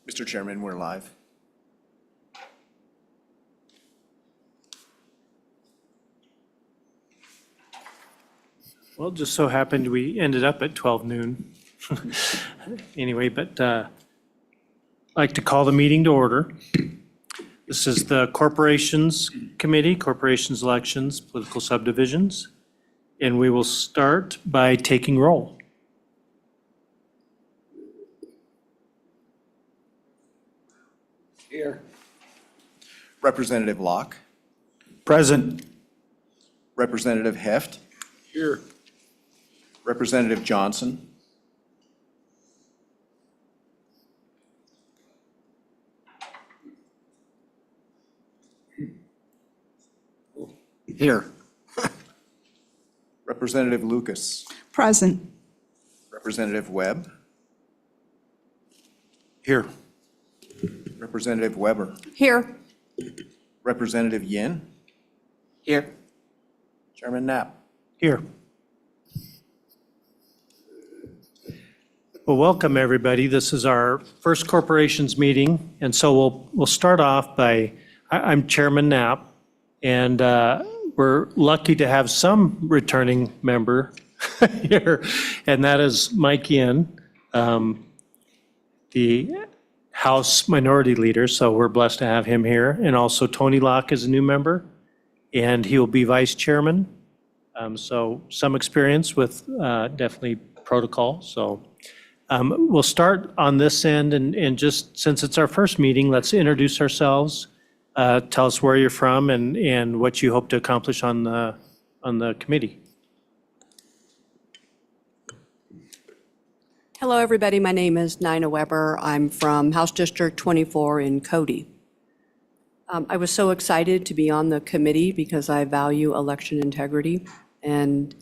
Mr. Chairman, we're live. Well, it just so happened we ended up at 12 noon. Anyway, but I'd like to call the meeting to order. This is the Corporations Committee, Corporations Elections, Political Subdivisions, and we will start by taking roll. Here. Representative Locke, Present. Representative Heft, Here. Representative Johnson, Here. Representative Lucas, Present. Representative Webb, Here. Representative Weber, Here. Representative Yin, Here. Chairman Knapp. Here. Well, welcome, everybody. This is our first corporations meeting, and so we'll start off by, I'm Chairman Knapp, and we're lucky to have some returning member here, and that is Mike Yin, the House Minority Leader, so we're blessed to have him here, and also Tony Locke is a new member, and he will be Vice Chairman. So some experience with definitely protocol. So we'll start on this end, and just since it's our first meeting, let's introduce ourselves. Tell us where you're from and what you hope to accomplish on the committee. Hello, everybody. My name is Nina Weber. I'm from House District 24 in Cody. I was so excited to be on the committee because I value election integrity. And,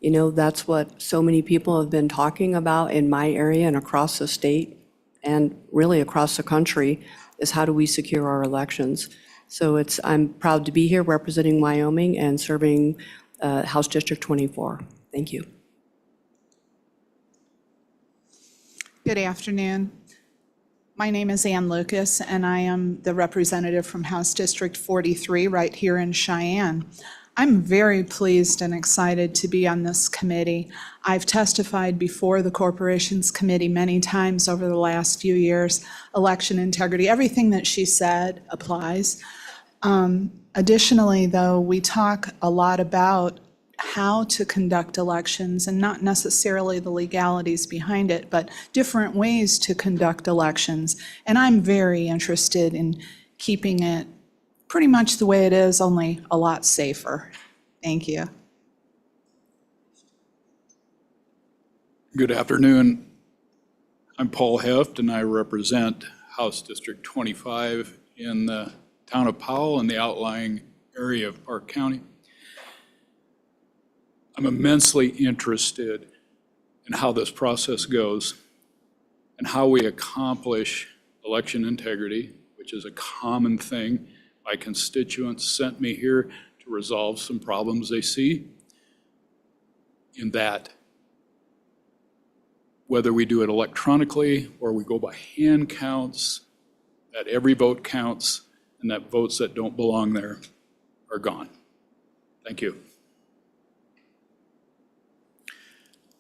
you know, that's what so many people have been talking about in my area and across the state and really across the country is how do we secure our elections. So I'm proud to be here representing Wyoming and serving House District 24. Thank you. Good afternoon. My name is Ann Lucas, and I am the representative from House District 43 right here in Cheyenne. I'm very pleased and excited to be on this committee. I've testified before the Corporations Committee many times over the last few years. Election integrity, everything that she said applies. Additionally, though, we talk a lot about how to conduct elections and not necessarily the legalities behind it, but different ways to conduct elections. And I'm very interested in keeping it pretty much the way it is, only a lot safer. Thank you. Good afternoon. I'm Paul Heft, and I represent House District 25 in the town of Powell and the outlying area of Park County. I'm immensely interested in how this process goes and how we accomplish election integrity, which is a common thing. My constituents sent me here to resolve some problems they see in that whether we do it electronically or we go by hand counts, that every vote counts and that votes that don't belong there are gone. Thank you.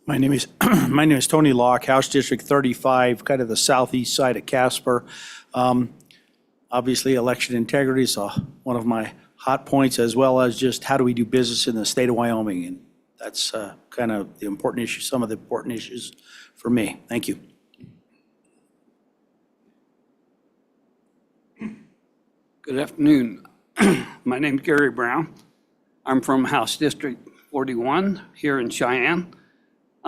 My name is Tony Locke, House District 35, kind of the southeast side of Casper. Obviously, election integrity is one of my hot points, as well as just how do we do business in the state of Wyoming, and that's kind of the important issue, some of the important issues for me. Thank you. Good afternoon. My name's Gary Brown. I'm from House District 41 here in Cheyenne.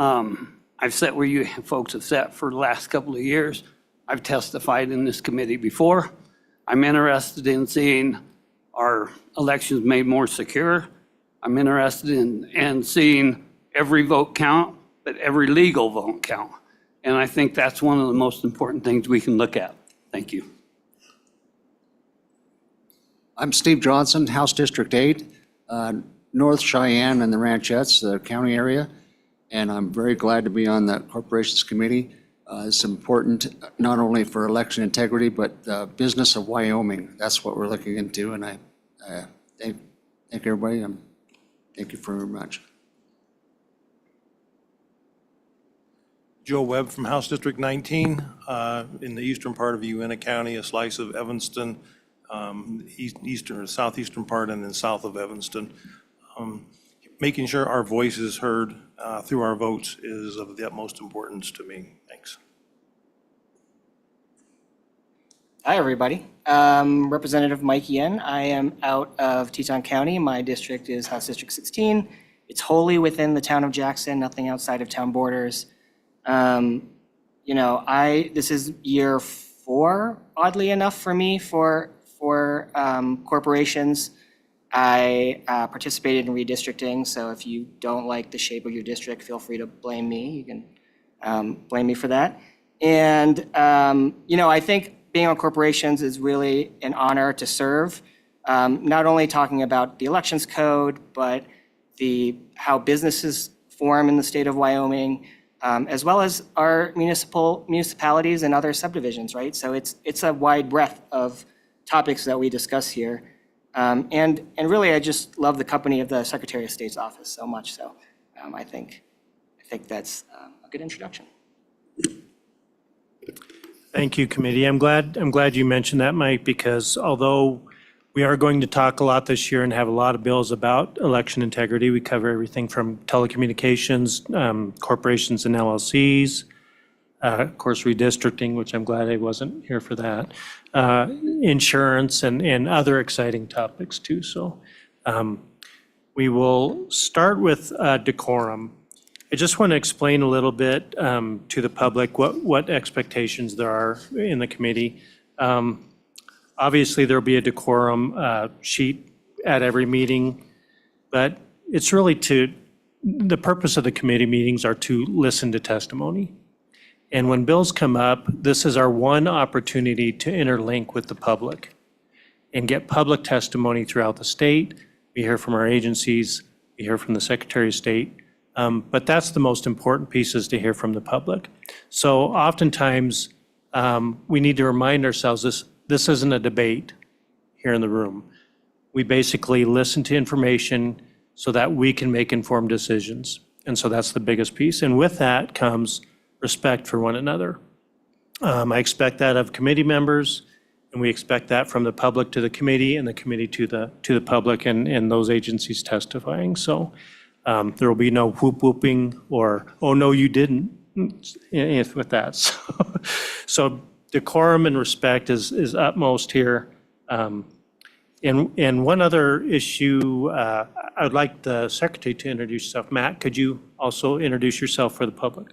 I've sat where you folks have sat for the last couple of years. I've testified in this committee before. I'm interested in seeing our elections made more secure. I'm interested in seeing every vote count, but every legal vote count. And I think that's one of the most important things we can look at. Thank you. I'm Steve Johnson, House District 8, North Cheyenne and the Ranchettes, the county area, and I'm very glad to be on the Corporations Committee. is important, not only for election integrity, but the business of Wyoming. That's what we're looking into, and I thank everybody. Thank you very much. Joe Webb from House District 19, in the eastern part of Uena County, a slice of Evanston, eastern or southeastern part, and then south of Evanston. Making sure our voice is heard through our votes is of the utmost importance to me. Thanks. Hi, everybody. Representative Mike Yen. I am out of Teton County. My district is House District 16. It's wholly within the town of Jackson, nothing outside of town borders. This is year 4, oddly enough, for me for corporations. I participated in redistricting, so if you don't like the shape of your district, feel free to blame me. You can blame me for that. And, I think being on corporations is really an honor to serve, not only talking about the elections code, but how businesses form in the state of Wyoming, as well as our municipalities and other subdivisions, right? So it's a wide breadth of topics that we discuss here. And really, I just love the company of the Secretary of State's office so much. So I think that's a good introduction. Thank you, committee. I'm glad you mentioned that, Mike, because although we are going to talk a lot this year and have a lot of bills about election integrity, we cover everything from telecommunications, corporations and LLCs, of course, redistricting, which I'm glad I wasn't here for that, insurance and other exciting topics too. So we will start with decorum. I just want to explain a little bit to the public what expectations there are in the committee. Obviously, there'll be a decorum sheet at every meeting, but it's really the purpose of the committee meetings are to listen to testimony. And when bills come up, this is our one opportunity to interlink with the public and get public testimony throughout the state. We hear from our agencies, we hear from the Secretary of State, but that's the most important piece, is to hear from the public. So oftentimes, we need to remind ourselves this isn't a debate here in the room. We basically listen to information so that we can make informed decisions. And so that's the biggest piece. And with that comes respect for one another. I expect that of committee members, and we expect that from the public to the committee and the committee to the public and those agencies testifying. So there will be no whoop whooping or, oh, no, you didn't, with that. So decorum and respect is utmost here. And one other issue, I would like the secretary to introduce yourself. Matt, could you also introduce yourself for the public?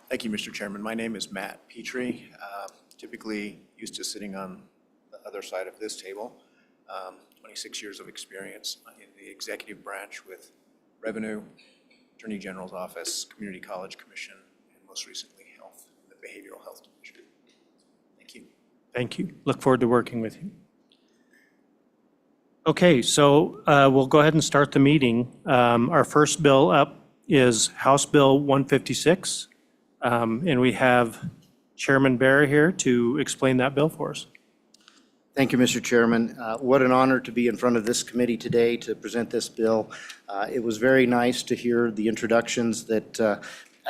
Thank you, Mr. Chairman. My name is Matt Petrie, typically used to sitting on the other side of this table. 26 years of experience in the executive branch with Revenue, Attorney General's Office, Community College Commission, and most recently Health, the Behavioral Health Division. Thank you. Thank you. Look forward to working with you. Okay, so we'll go ahead and start the meeting. Our first bill up is House Bill 156. And we have Chairman Bear here to explain that bill for us. Thank you, Mr. Chairman. What an honor to be in front of this committee today to present this bill. It was very nice to hear the introductions that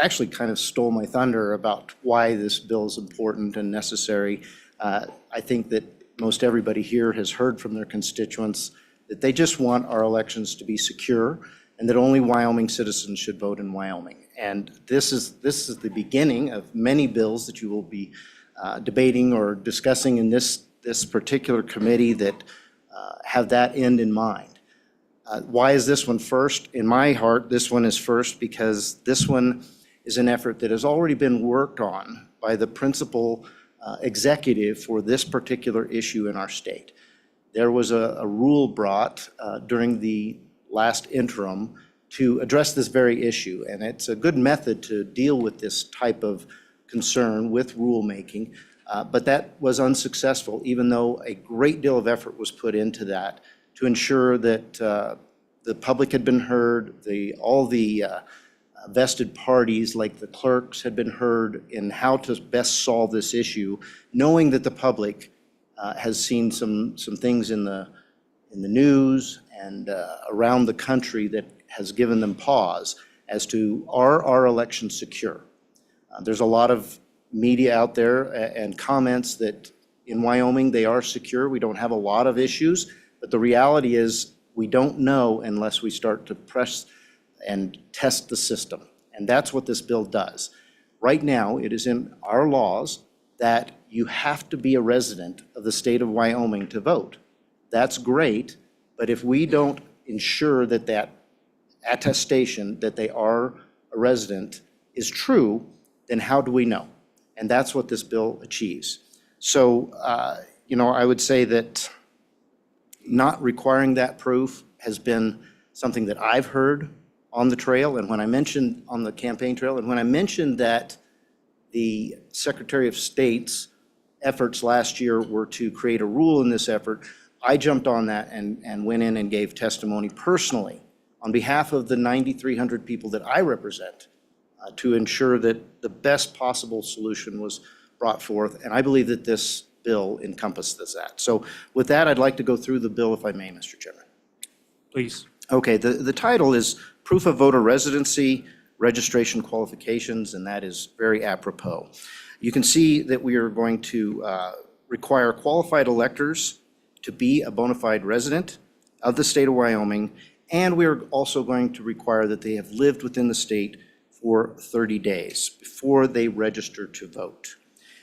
actually kind of stole my thunder about why this bill is important and necessary. I think that most everybody here has heard from their constituents that they just want our elections to be secure and that only Wyoming citizens should vote in Wyoming. And this is the beginning of many bills that you will be debating or discussing in this particular committee that have that end in mind. Why is this one first? In my heart, this one is first because this one is an effort that has already been worked on by the principal executive for this particular issue in our state. There was a rule brought during the last interim to address this very issue, and it's a good method to deal with this type of concern with rulemaking, but that was unsuccessful, even though a great deal of effort was put into that to ensure that the public had been heard, all the vested parties like the clerks had been heard in how to best solve this issue, knowing that the public has seen some things in the news and around the country that has given them pause as to, are our elections secure? There's a lot of media out there and comments that in Wyoming, they are secure. We don't have a lot of issues, but the reality is we don't know unless we start to press and test the system. And that's what this bill does. Right now, it is in our laws that you have to be a resident of the state of Wyoming to vote. That's great, but if we don't ensure that that attestation that they are a resident is true, then how do we know? And that's what this bill achieves. So, I would say that not requiring that proof has been something that I've heard on the trail, and when I mentioned on the campaign trail, and when I mentioned that the Secretary of State's efforts last year were to create a rule in this effort, I jumped on that and went in and gave testimony personally on behalf of the 9,300 people that I represent to ensure that the best possible solution was brought forth, and I believe that this bill encompasses that. So with that, I'd like to go through the bill if I may, Mr. Chairman. Please. Okay, the title is Proof of Voter Residency, Registration Qualifications, and that is very apropos. You can see that we are going to require qualified electors to be a bona fide resident of the state of Wyoming, and we are also going to require that they have lived within the state for 30 days before they register to vote.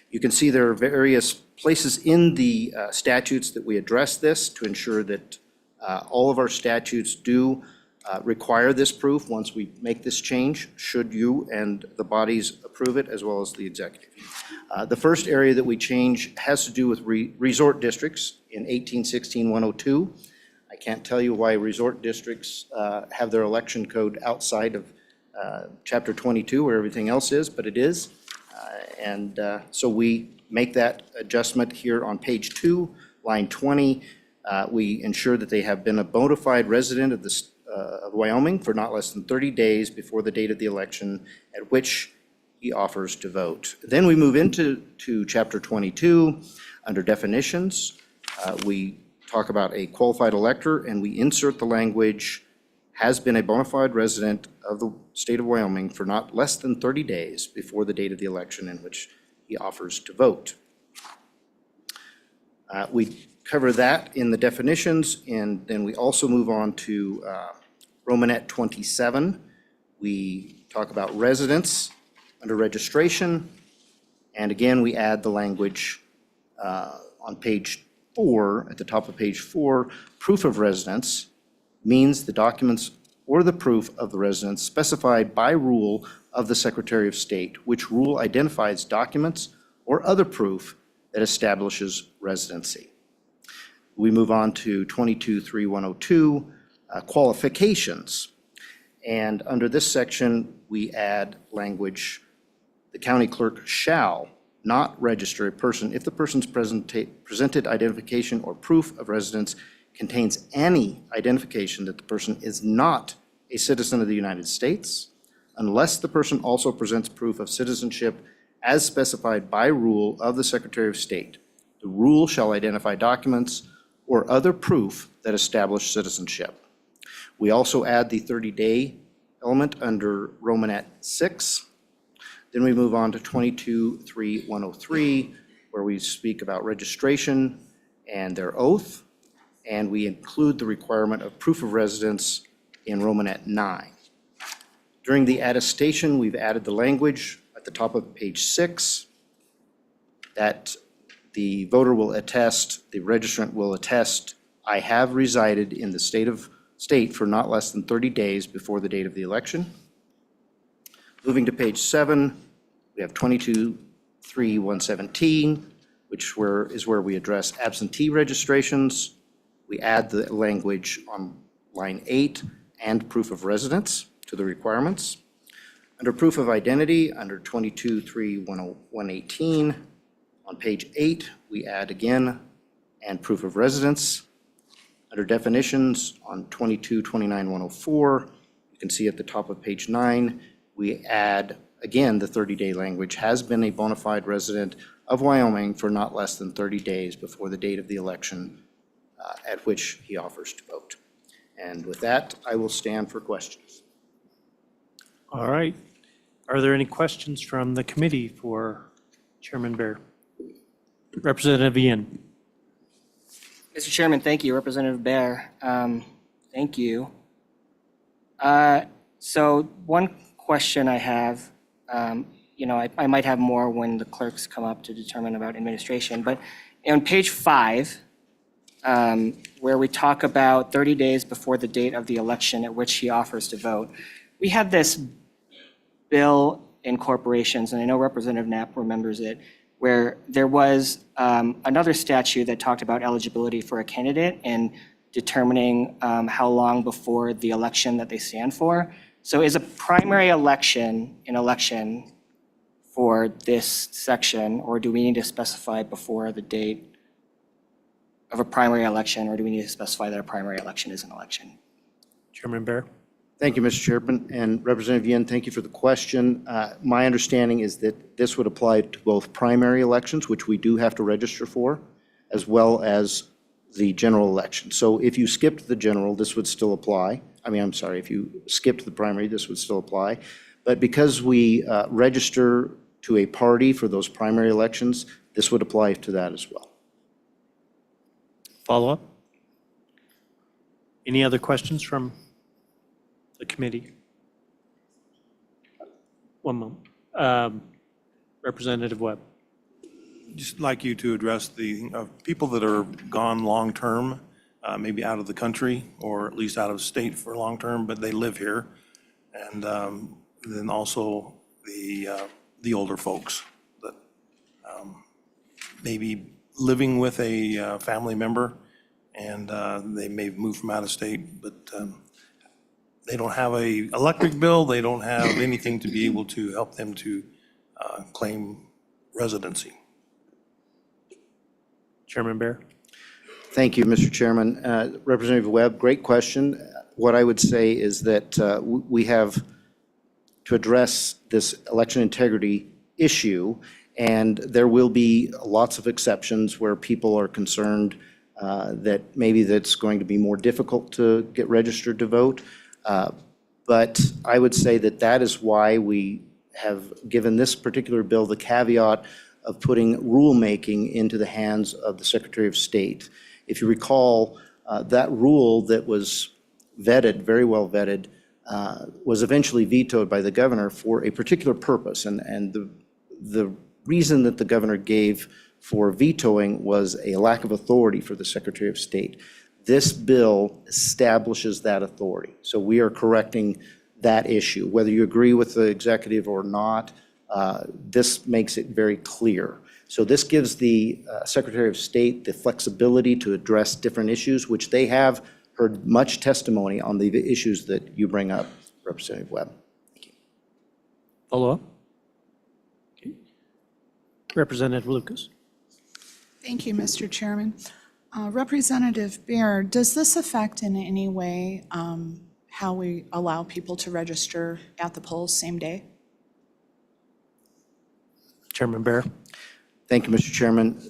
You can see there are various places in the statutes that we address this to ensure that all of our statutes do require this proof once we make this change, should you and the bodies approve it, as well as the executive. The first area that we change has to do with resort districts in 1816-102. I can't tell you why resort districts have their election code outside of Chapter 22, where everything else is, but it is. So we make that adjustment here on page 2, line 20. We ensure that they have been a bona fide resident of Wyoming for not less than 30 days before the date of the election at which he offers to vote. Then we move into Chapter 22. Under definitions, we talk about a qualified elector, and we insert the language, has been a bona fide resident of the state of Wyoming for not less than 30 days before the date of the election in which he offers to vote. We cover that in the definitions, and then we also move on to Romanet 27. We talk about residence under registration, and again, we add the language on page 4, at the top of page 4, proof of residence means the documents or the proof of the residence specified by rule of the Secretary of State, which rule identifies documents or other proof that establishes residency. We move on to 22-3-102, qualifications. And under this section, we add language, the county clerk shall not register a person if the person's presented identification or proof of residence contains any identification that the person is not a citizen of the United States, unless the person also presents proof of citizenship as specified by rule of the Secretary of State. The rule shall identify documents or other proof that establish citizenship. We also add the 30-day element under Romanet 6. Then we move on to 22-3-103, where we speak about registration and their oath, and we include the requirement of proof of residence in Romanet 9. During the attestation, we've added the language at the top of page 6 that the voter will attest, the registrant will attest, I have resided in the state for not less than 30 days before the date of the election. Moving to page 7, we have 22-3-117, which is where we address absentee registrations. We add the language on line 8 and proof of residence to the requirements. Under proof of identity, under 22-3-118, on page 8, we add again and proof of residence. Under definitions, on 22-29-104, you can see at the top of page 9, we add, again, the 30-day language, has been a bona fide resident of Wyoming for not less than 30 days before the date of the election at which he offers to vote. And with that, I will stand for questions. All right. Are there any questions from the committee for Chairman Bear? Representative Ian. Mr. Chairman, thank you. Representative Bear, thank you. So one question I have, I might have more when the clerks come up to determine about administration, but on page 5, where we talk about 30 days before the date of the election at which he offers to vote, we have this bill in corporations, and I know Representative Knapp remembers it, where there was another statute that talked about eligibility for a candidate and determining how long before the election that they stand for. So is a primary election an election for this section, or do we need to specify before the date of a primary election, or do we need to specify that a primary election is an election? Chairman Bear. Thank you, Mr. Chairman. And Representative Yin, thank you for the question. My understanding is that this would apply to both primary elections, which we do have to register for, as well as the general election. So if you skipped the general, this would still apply. If you skipped the primary, this would still apply. But because we register to a party for those primary elections, this would apply to that as well. Follow up? Any other questions from the committee? One moment. Representative Webb. Just like you to address the people that are gone long-term, maybe out of the country or at least out of state for long-term, but they live here. And then also the older folks that maybe living with a family member, and they may move from out of state, but they don't have a electric bill, they don't have anything to be able to help them to claim residency. Chairman Bear. Thank you, Mr. Chairman. Representative Webb, great question. What I would say is that we have to address this election integrity issue, and there will be lots of exceptions where people are concerned that maybe that's going to be more difficult to get registered to vote. But I would say that that is why we have given this particular bill the caveat of putting rulemaking into the hands of the Secretary of State. If you recall, that rule that was vetted, very well vetted, was eventually vetoed by the governor for a particular purpose. And the reason that the governor gave for vetoing was a lack of authority for the Secretary of State. This bill establishes that authority. So we are correcting that issue. Whether you agree with the executive or not, this makes it very clear. So this gives the Secretary of State the flexibility to address different issues, which they have heard much testimony on the issues that you bring up, Representative Webb. Thank you. Follow up? Okay. Representative Lucas. Thank you, Mr. Chairman. Representative Bear, does this affect in any way how we allow people to register at the polls same day? Chairman Bear. Thank you, Mr. Chairman.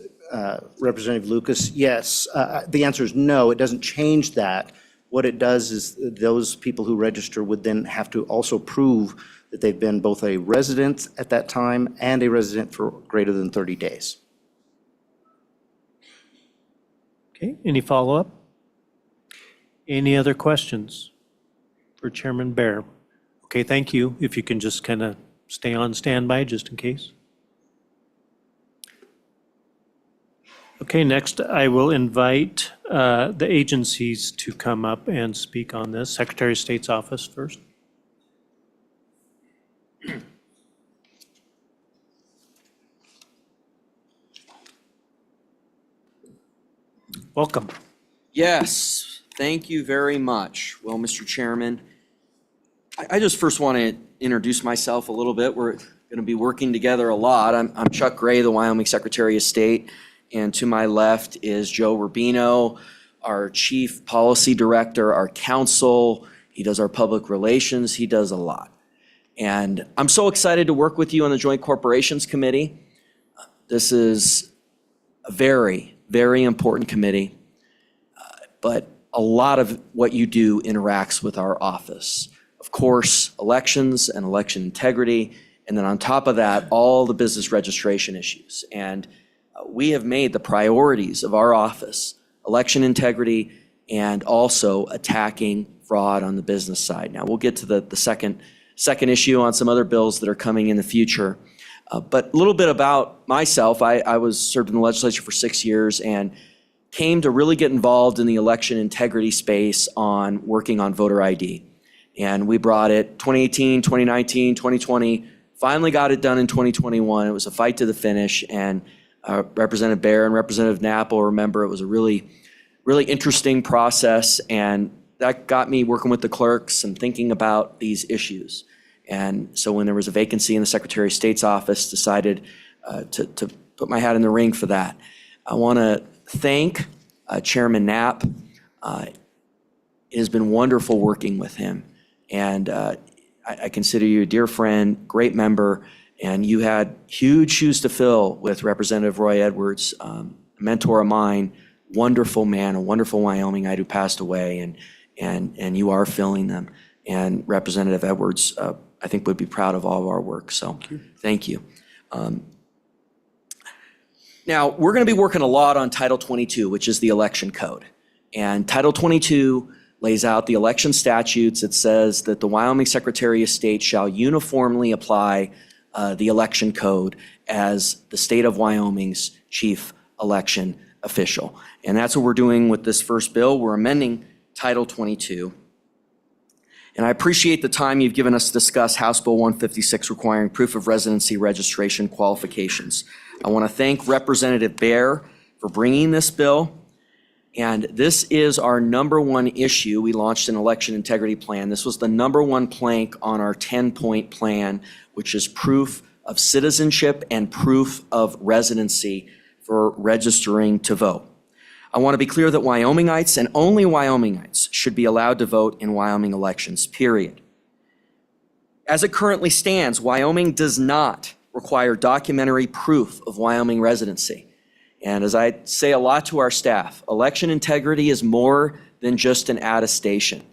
Representative Lucas, yes. The answer is no, it doesn't change that. What it does is those people who register would then have to also prove that they've been both a resident at that time and a resident for greater than 30 days. Okay, any follow-up? Any other questions for Chairman Bear? Okay, thank you. If you can just kind of stay on standby just in case. Okay, next I will invite the agencies to come up and speak on this. Secretary of State's office first. Welcome. Yes, thank you very much. Well, Mr. Chairman, I just first want to introduce myself a little bit. We're going to be working together a lot. I'm Chuck Gray, the Wyoming Secretary of State, and to my left is Joe Rubino, our Chief Policy Director, our counsel. He does our public relations. He does a lot. And I'm so excited to work with you on the Joint Corporations Committee. This is a very, very important committee, but a lot of what you do interacts with our office. Of course, elections and election integrity, and then on top of that, all the business registration issues. And we have made the priorities of our office, election integrity and also attacking fraud on the business side. Now, we'll get to the second issue on some other bills that are coming in the future. But a little bit about myself. I served in the legislature for 6 years and came to really get involved in the election integrity space on working on voter ID. And we brought it 2018, 2019, 2020, finally got it done in 2021. It was a fight to the finish, and Representative Baer and Representative Knapp will remember it was a really, really interesting process, and that got me working with the clerks and thinking about these issues. And so when there was a vacancy in the Secretary of State's office, decided to put my hat in the ring for that. I want to thank Chairman Knapp. It has been wonderful working with him. And I consider you a dear friend, great member, and you had huge shoes to fill with Representative Roy Edwards, a mentor of mine, wonderful man, a wonderful Wyomingite who passed away, and you are filling them. And Representative Edwards, I think, would be proud of all of our work, so thank you. Now, we're going to be working a lot on Title 22, which is the election code. And Title 22 lays out the election statutes. It says that the Wyoming Secretary of State shall uniformly apply the election code as the state of Wyoming's chief election official. And that's what we're doing with this first bill. We're amending Title 22. And I appreciate the time you've given us to discuss House Bill 156 requiring proof of residency registration qualifications. I want to thank Representative Baer for bringing this bill. And this is our number one issue. We launched an election integrity plan. This was the number one plank on our 10-point plan, which is proof of citizenship and proof of residency for registering to vote. I want to be clear that Wyomingites and only Wyomingites should be allowed to vote in Wyoming elections, period. As it currently stands, Wyoming does not require documentary proof of Wyoming residency. And as I say a lot to our staff, election integrity is more than just an attestation.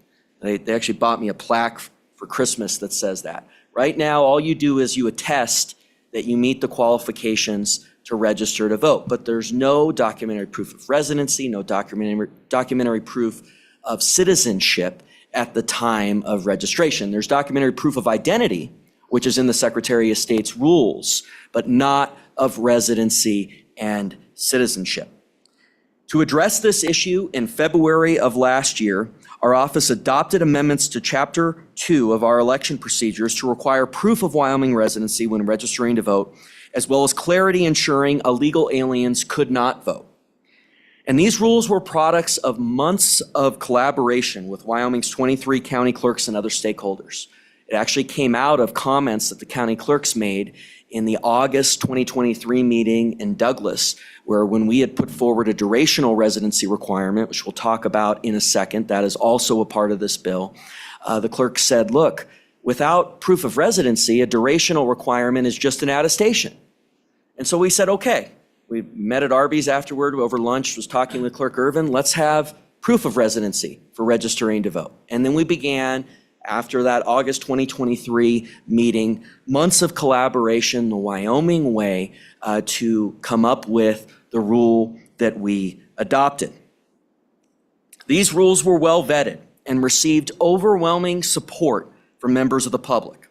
They actually bought me a plaque for Christmas that says that. Right now, all you do is you attest that you meet the qualifications to register to vote, but there's no documentary proof of residency, no documentary proof of citizenship at the time of registration. There's documentary proof of identity, which is in the Secretary of State's rules, but not of residency and citizenship. To address this issue, in February of last year, our office adopted amendments to Chapter 2 of our election procedures to require proof of Wyoming residency when registering to vote, as well as clarity ensuring illegal aliens could not vote. And these rules were products of months of collaboration with Wyoming's 23 county clerks and other stakeholders. It actually came out of comments that the county clerks made in the August 2023 meeting in Douglas, where when we had put forward a durational residency requirement, which we'll talk about in a second, that is also a part of this bill, the clerk said, look, without proof of residency, a durational requirement is just an attestation. And so we said, okay. We met at Arby's afterward over lunch, was talking with Clerk Irvin, let's have proof of residency for registering to vote. And then we began, after that August 2023 meeting, months of collaboration the Wyoming way to come up with the rule that we adopted. These rules were well vetted and received overwhelming support from members of the public.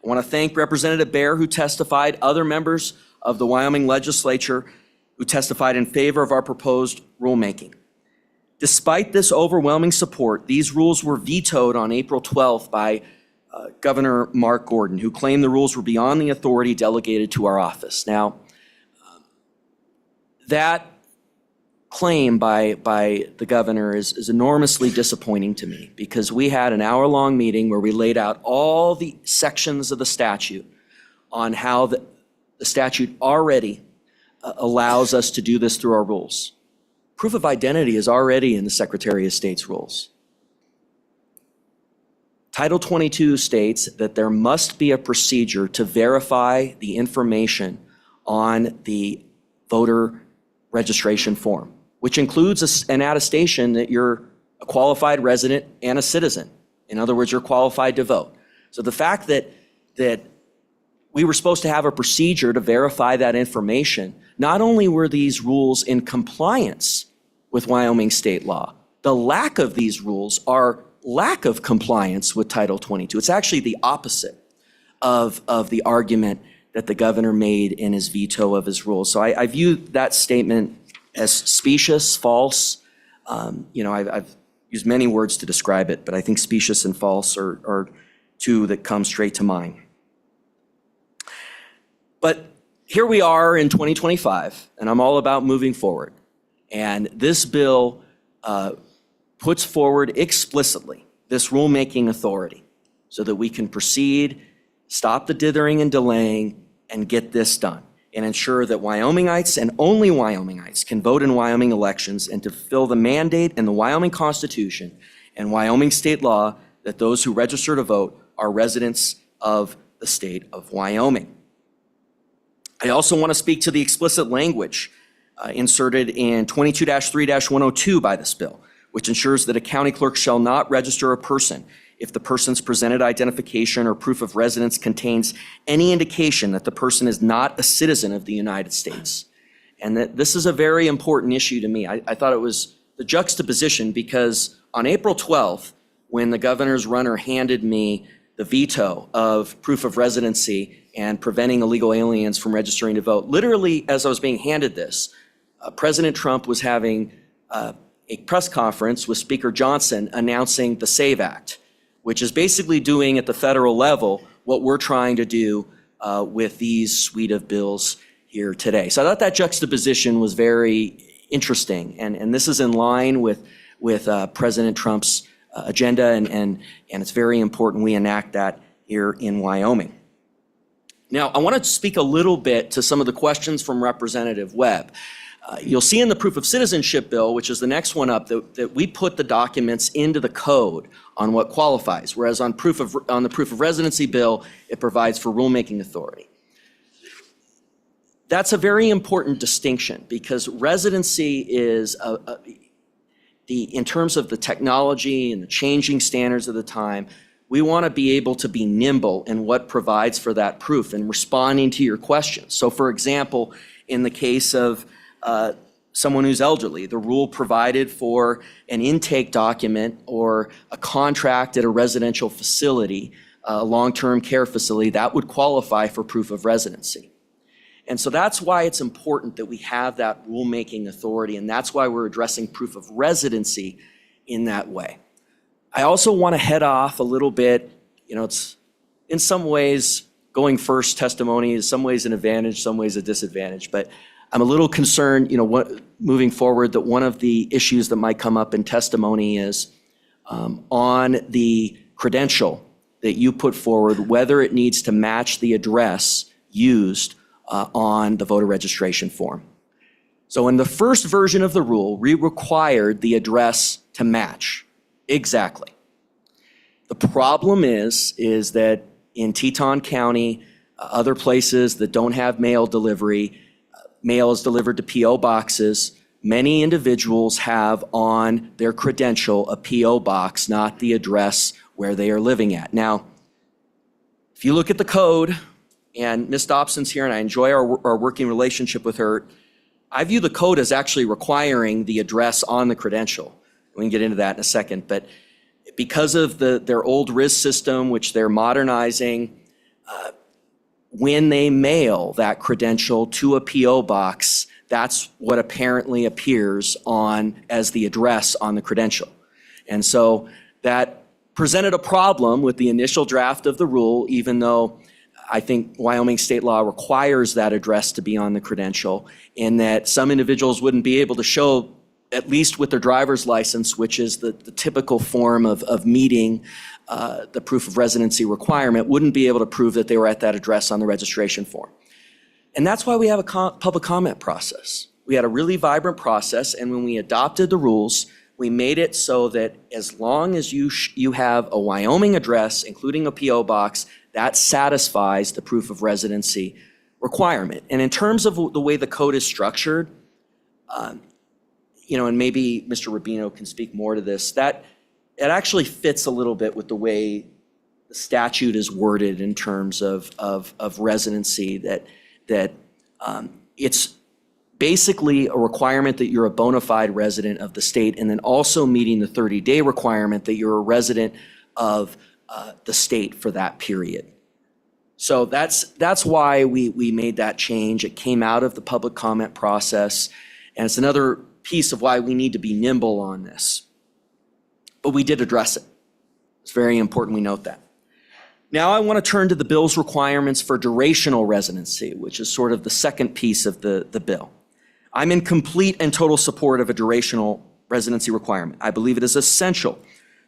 I want to thank Representative Baer, who testified, other members of the Wyoming legislature who testified in favor of our proposed rulemaking. Despite this overwhelming support, these rules were vetoed on April 12th by Governor Mark Gordon, who claimed the rules were beyond the authority delegated to our office. Now, that claim by the governor is enormously disappointing to me, because we had an hour-long meeting where we laid out all the sections of the statute on how the statute already allows us to do this through our rules. Proof of identity is already in the Secretary of State's rules. Title 22 states that there must be a procedure to verify the information on the voter registration form, which includes an attestation that you're a qualified resident and a citizen. In other words, you're qualified to vote. So the fact that we were supposed to have a procedure to verify that information, not only were these rules in compliance with Wyoming state law, the lack of these rules are lack of compliance with Title 22. It's actually the opposite of the argument that the governor made in his veto of his rules. So I view that statement as specious, false. I've used many words to describe it, but I think specious and false are two that come straight to mind. But here we are in 2025, and I'm all about moving forward. And this bill puts forward explicitly this rulemaking authority so that we can proceed, stop the dithering and delaying, and get this done, and ensure that Wyomingites and only Wyomingites can vote in Wyoming elections, and to fulfill the mandate in the Wyoming Constitution and Wyoming state law that those who register to vote are residents of the state of Wyoming. I also want to speak to the explicit language inserted in 22-3-102 by this bill, which ensures that a county clerk shall not register a person if the person's presented identification or proof of residence contains any indication that the person is not a citizen of the United States. And that this is a very important issue to me. I thought it was the juxtaposition, because on April 12th, when the governor's runner handed me the veto of proof of residency and preventing illegal aliens from registering to vote, literally as I was being handed this, President Trump was having a press conference with Speaker Johnson announcing the SAVE Act, which is basically doing at the federal level what we're trying to do with these suite of bills here today. So I thought that juxtaposition was very interesting, and this is in line with President Trump's agenda, and it's very important we enact that here in Wyoming. Now, I want to speak a little bit to some of the questions from Representative Webb. You'll see in the proof of citizenship bill, which is the next one up, that we put the documents into the code on what qualifies, whereas on the proof of residency bill, it provides for rulemaking authority. That's a very important distinction, because residency is in terms of the technology and the changing standards of the time, we want to be able to be nimble in what provides for that proof and responding to your questions. So for example, in the case of someone who's elderly, the rule provided for an intake document or a contract at a residential facility, a long-term care facility, that would qualify for proof of residency. And so that's why it's important that we have that rulemaking authority, and that's why we're addressing proof of residency in that way. I also want to head off a little bit, it's in some ways going first testimony is some ways an advantage, some ways a disadvantage, but I'm a little concerned, moving forward, that one of the issues that might come up in testimony is on the credential that you put forward, whether it needs to match the address used on the voter registration form. So in the first version of the rule, we required the address to match exactly. The problem is that in Teton County, other places that don't have mail delivery, mail is delivered to P.O. boxes. Many individuals have on their credential a P.O. box, not the address where they are living at. Now, if you look at the code, and Ms. Dobson's here, and I enjoy our working relationship with her, I view the code as actually requiring the address on the credential. We can get into that in a second, but because of their old RIS system, which they're modernizing, when they mail that credential to a P.O. box, that's what apparently appears on as the address on the credential. And so that presented a problem with the initial draft of the rule, even though I think Wyoming state law requires that address to be on the credential, in that some individuals wouldn't be able to show, at least with their driver's license, which is the typical form of meeting the proof of residency requirement, wouldn't be able to prove that they were at that address on the registration form. And that's why we have a public comment process. We had a really vibrant process, and when we adopted the rules, we made it so that as long as you have a Wyoming address, including a PO box, that satisfies the proof of residency requirement. And in terms of the way the code is structured, and maybe Mr. Rubino can speak more to this, that it actually fits a little bit with the way the statute is worded in terms of residency, that it's basically a requirement that you're a bona fide resident of the state, and then also meeting the 30-day requirement that you're a resident of the state for that period. So that's why we made that change. It came out of the public comment process, and it's another piece of why we need to be nimble on this. But we did address it. It's very important we note that. Now I want to turn to the bill's requirements for durational residency, which is sort of the second piece of the bill. I'm in complete and total support of a durational residency requirement. I believe it is essential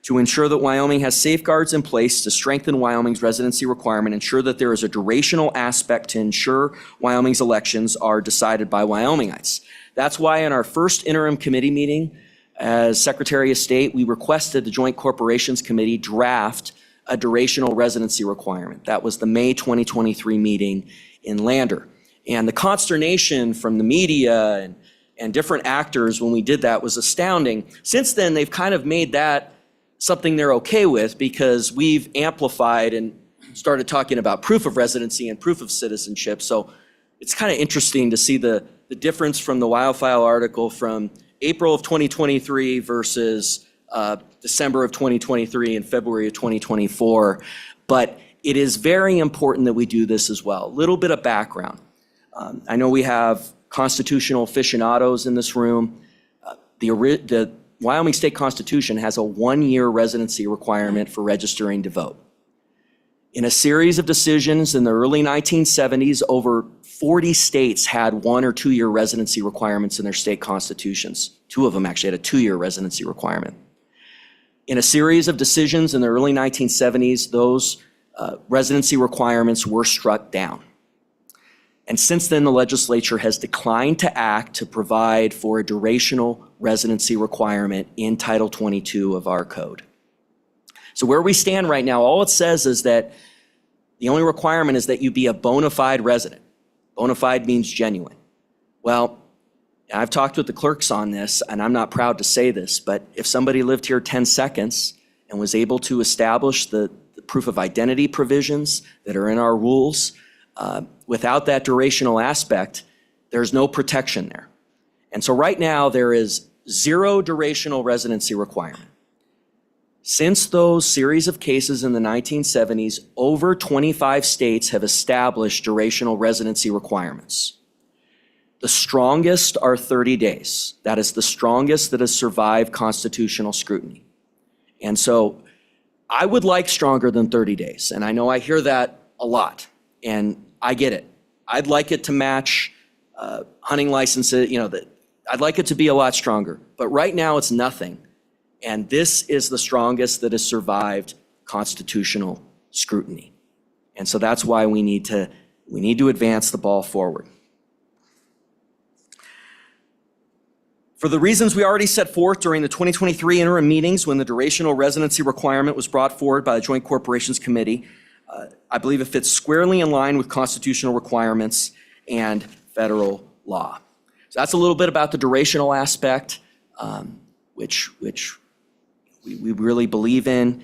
to ensure that Wyoming has safeguards in place to strengthen Wyoming's residency requirement, ensure that there is a durational aspect to ensure Wyoming's elections are decided by Wyomingites. That's why in our first interim committee meeting as Secretary of State, we requested the Joint Corporations Committee draft a durational residency requirement. That was the May 2023 meeting in Lander. And the consternation from the media and different actors when we did that was astounding. Since then, they've kind of made that something they're okay with, because we've amplified and started talking about proof of residency and proof of citizenship. So it's kind of interesting to see the difference from the WyoFile article from April of 2023 versus December of 2023 and February of 2024. But it is very important that we do this as well. A little bit of background. I know we have constitutional aficionados in this room. The Wyoming State Constitution has a 1-year residency requirement for registering to vote. In a series of decisions in the early 1970s, over 40 states had 1 or 2 year residency requirements in their state constitutions. 2 of them actually had a 2-year residency requirement. In a series of decisions in the early 1970s, those residency requirements were struck down. And since then, the legislature has declined to act to provide for a durational residency requirement in Title 22 of our code. So where we stand right now, all it says is that the only requirement is that you be a bona fide resident. Bona fide means genuine. Well, I've talked with the clerks on this, and I'm not proud to say this, but if somebody lived here 10 seconds and was able to establish the proof of identity provisions that are in our rules, without that durational aspect, there's no protection there. And so right now, there is 0 durational residency requirement. Since those series of cases in the 1970s, over 25 states have established durational residency requirements. The strongest are 30 days. That is the strongest that has survived constitutional scrutiny. And so I would like stronger than 30 days. And I know I hear that a lot, and I get it. I'd like it to match hunting licenses, I'd like it to be a lot stronger. But right now it's nothing. And this is the strongest that has survived constitutional scrutiny. And so that's why we need to advance the ball forward. For the reasons we already set forth during the 2023 interim meetings when the durational residency requirement was brought forward by the Joint Corporations Committee, I believe it fits squarely in line with constitutional requirements and federal law. So that's a little bit about the durational aspect, which we really believe in,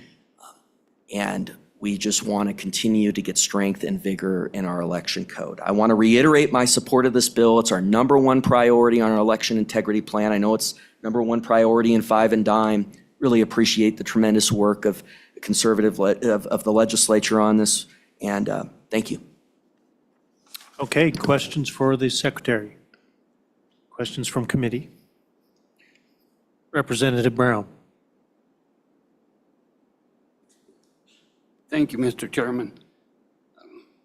and we just want to continue to get strength and vigor in our election code. I want to reiterate my support of this bill. It's our #1 priority on our election integrity plan. I know it's #1 priority in 5 and dime. Really appreciate the tremendous work of the conservative of the legislature on this, and thank you. Okay, questions for the secretary? Questions from committee? Representative Brown. Thank you, Mr. Chairman.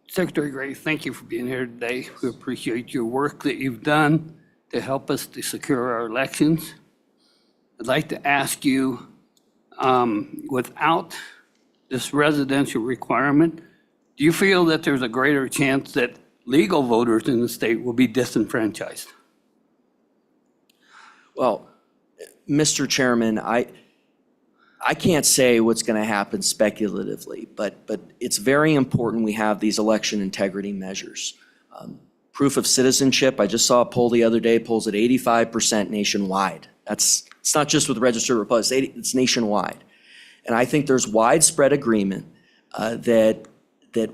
Secretary Gray, thank you for being here today. We appreciate your work that you've done to help us to secure our elections. I'd like to ask you, without this residential requirement, do you feel that there's a greater chance that legal voters in the state will be disenfranchised? Well, Mr. Chairman, I can't say what's going to happen speculatively, but it's very important we have these election integrity measures. Proof of citizenship, I just saw a poll the other day, polls at 85% nationwide. It's not just with registered Republicans, it's nationwide. And I think there's widespread agreement that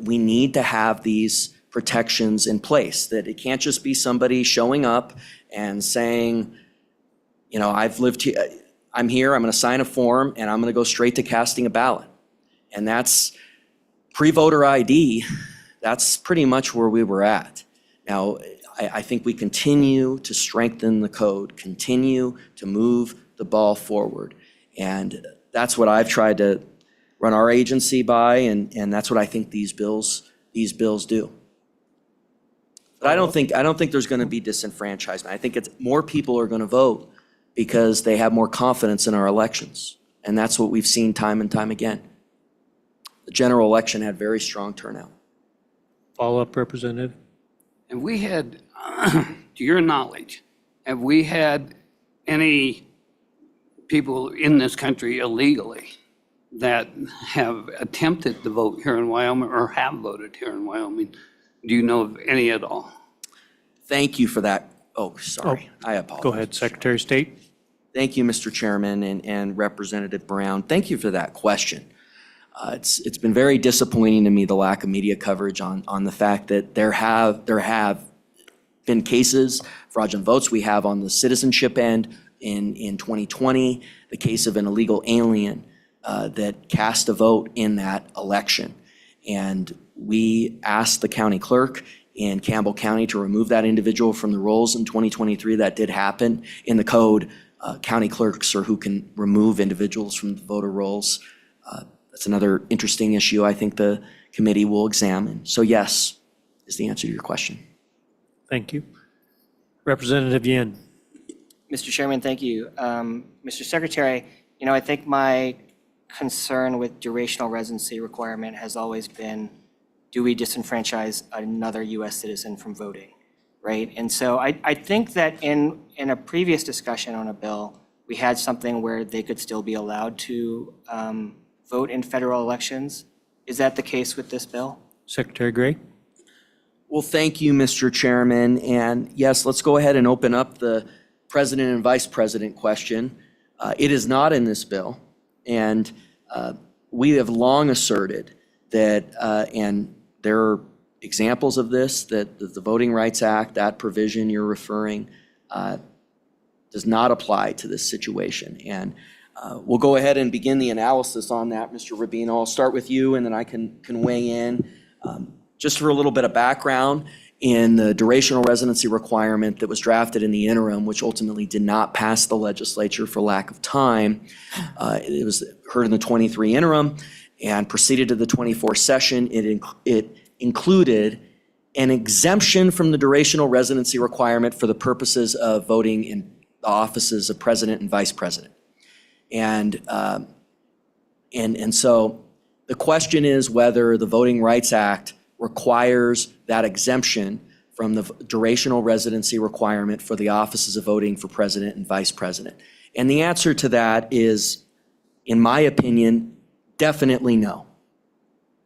we need to have these protections in place, that it can't just be somebody showing up and saying, you know, I've lived here, I'm here, I'm going to sign a form, and I'm going to go straight to casting a ballot. And that's pre-voter ID, that's pretty much where we were at. Now, I think we continue to strengthen the code, continue to move the ball forward. And that's what I've tried to run our agency by, and that's what I think these bills do. But I don't think there's going to be disenfranchisement. I think it's more people are going to vote because they have more confidence in our elections. And that's what we've seen time and time again. The general election had very strong turnout. Follow-up, Representative? And we had, to your knowledge, have we had any people in this country illegally that have attempted to vote here in Wyoming or have voted here in Wyoming? Do you know of any at all? Thank you for that. Oh, sorry. I apologize. Go ahead, Secretary of State. Thank you, Mr. Chairman and Representative Brown. Thank you for that question. It's been very disappointing to me, the lack of media coverage on the fact that there have been cases, fraudulent votes we have on the citizenship end in 2020, the case of an illegal alien that cast a vote in that election. And we asked the county clerk in Campbell County to remove that individual from the rolls in 2023. That did happen. In the code, county clerks are who can remove individuals from the voter rolls. That's another interesting issue I think the committee will examine. So yes, is the answer to your question. Thank you. Representative Yin. Mr. Chairman, thank you. Mr. Secretary, you know, I think my concern with durational residency requirement has always been, do we disenfranchise another U.S. citizen from voting, right? And so I think that in a previous discussion on a bill, we had something where they could still be allowed to vote in federal elections. Is that the case with this bill? Secretary Gray. Well, thank you, Mr. Chairman. And yes, let's go ahead and open up the president and vice president question. It is not in this bill. And we have long asserted that, and there are examples of this, that the Voting Rights Act, that provision you're referring, does not apply to this situation. And we'll go ahead and begin the analysis on that, Mr. Rubino. I'll start with you, and then I can weigh in. Just for a little bit of background, in the durational residency requirement that was drafted in the interim, which ultimately did not pass the legislature for lack of time, it was heard in the 23 interim and proceeded to the 24 session. It included an exemption from the durational residency requirement for the purposes of voting in the offices of president and vice president. And so the question is whether the Voting Rights Act requires that exemption from the durational residency requirement for the offices of voting for president and vice president. And the answer to that is, in my opinion, definitely no.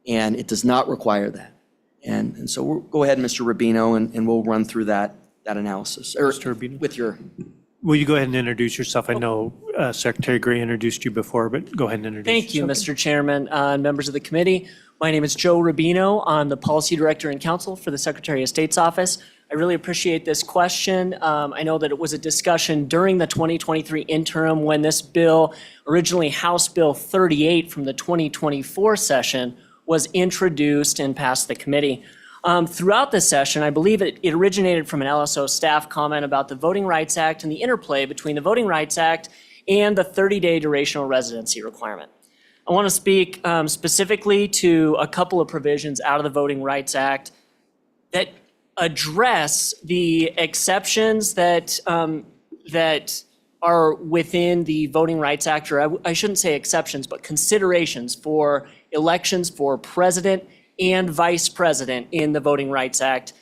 And it does not require that. And so we'll go ahead, Mr. Rubino, and we'll run through that analysis. Mr. Rubino. With your... Will you go ahead and introduce yourself? I know Secretary Gray introduced you before, but go ahead and introduce yourself. Thank you, Mr. Chairman, members of the committee. My name is Joe Rubino. I'm the Policy Director and Counsel for the Secretary of State's Office. I really appreciate this question. I know that it was a discussion during the 2023 interim when this bill, originally House Bill 38 from the 2024 session, was introduced and passed the committee. Throughout the session, I believe it originated from an LSO staff comment about the Voting Rights Act and the interplay between the Voting Rights Act and the 30-day durational residency requirement. I want to speak specifically to a couple of provisions out of the Voting Rights Act that address the exceptions that are within the Voting Rights Act, or I shouldn't say exceptions, but considerations for elections for president and vice president in the Voting Rights Act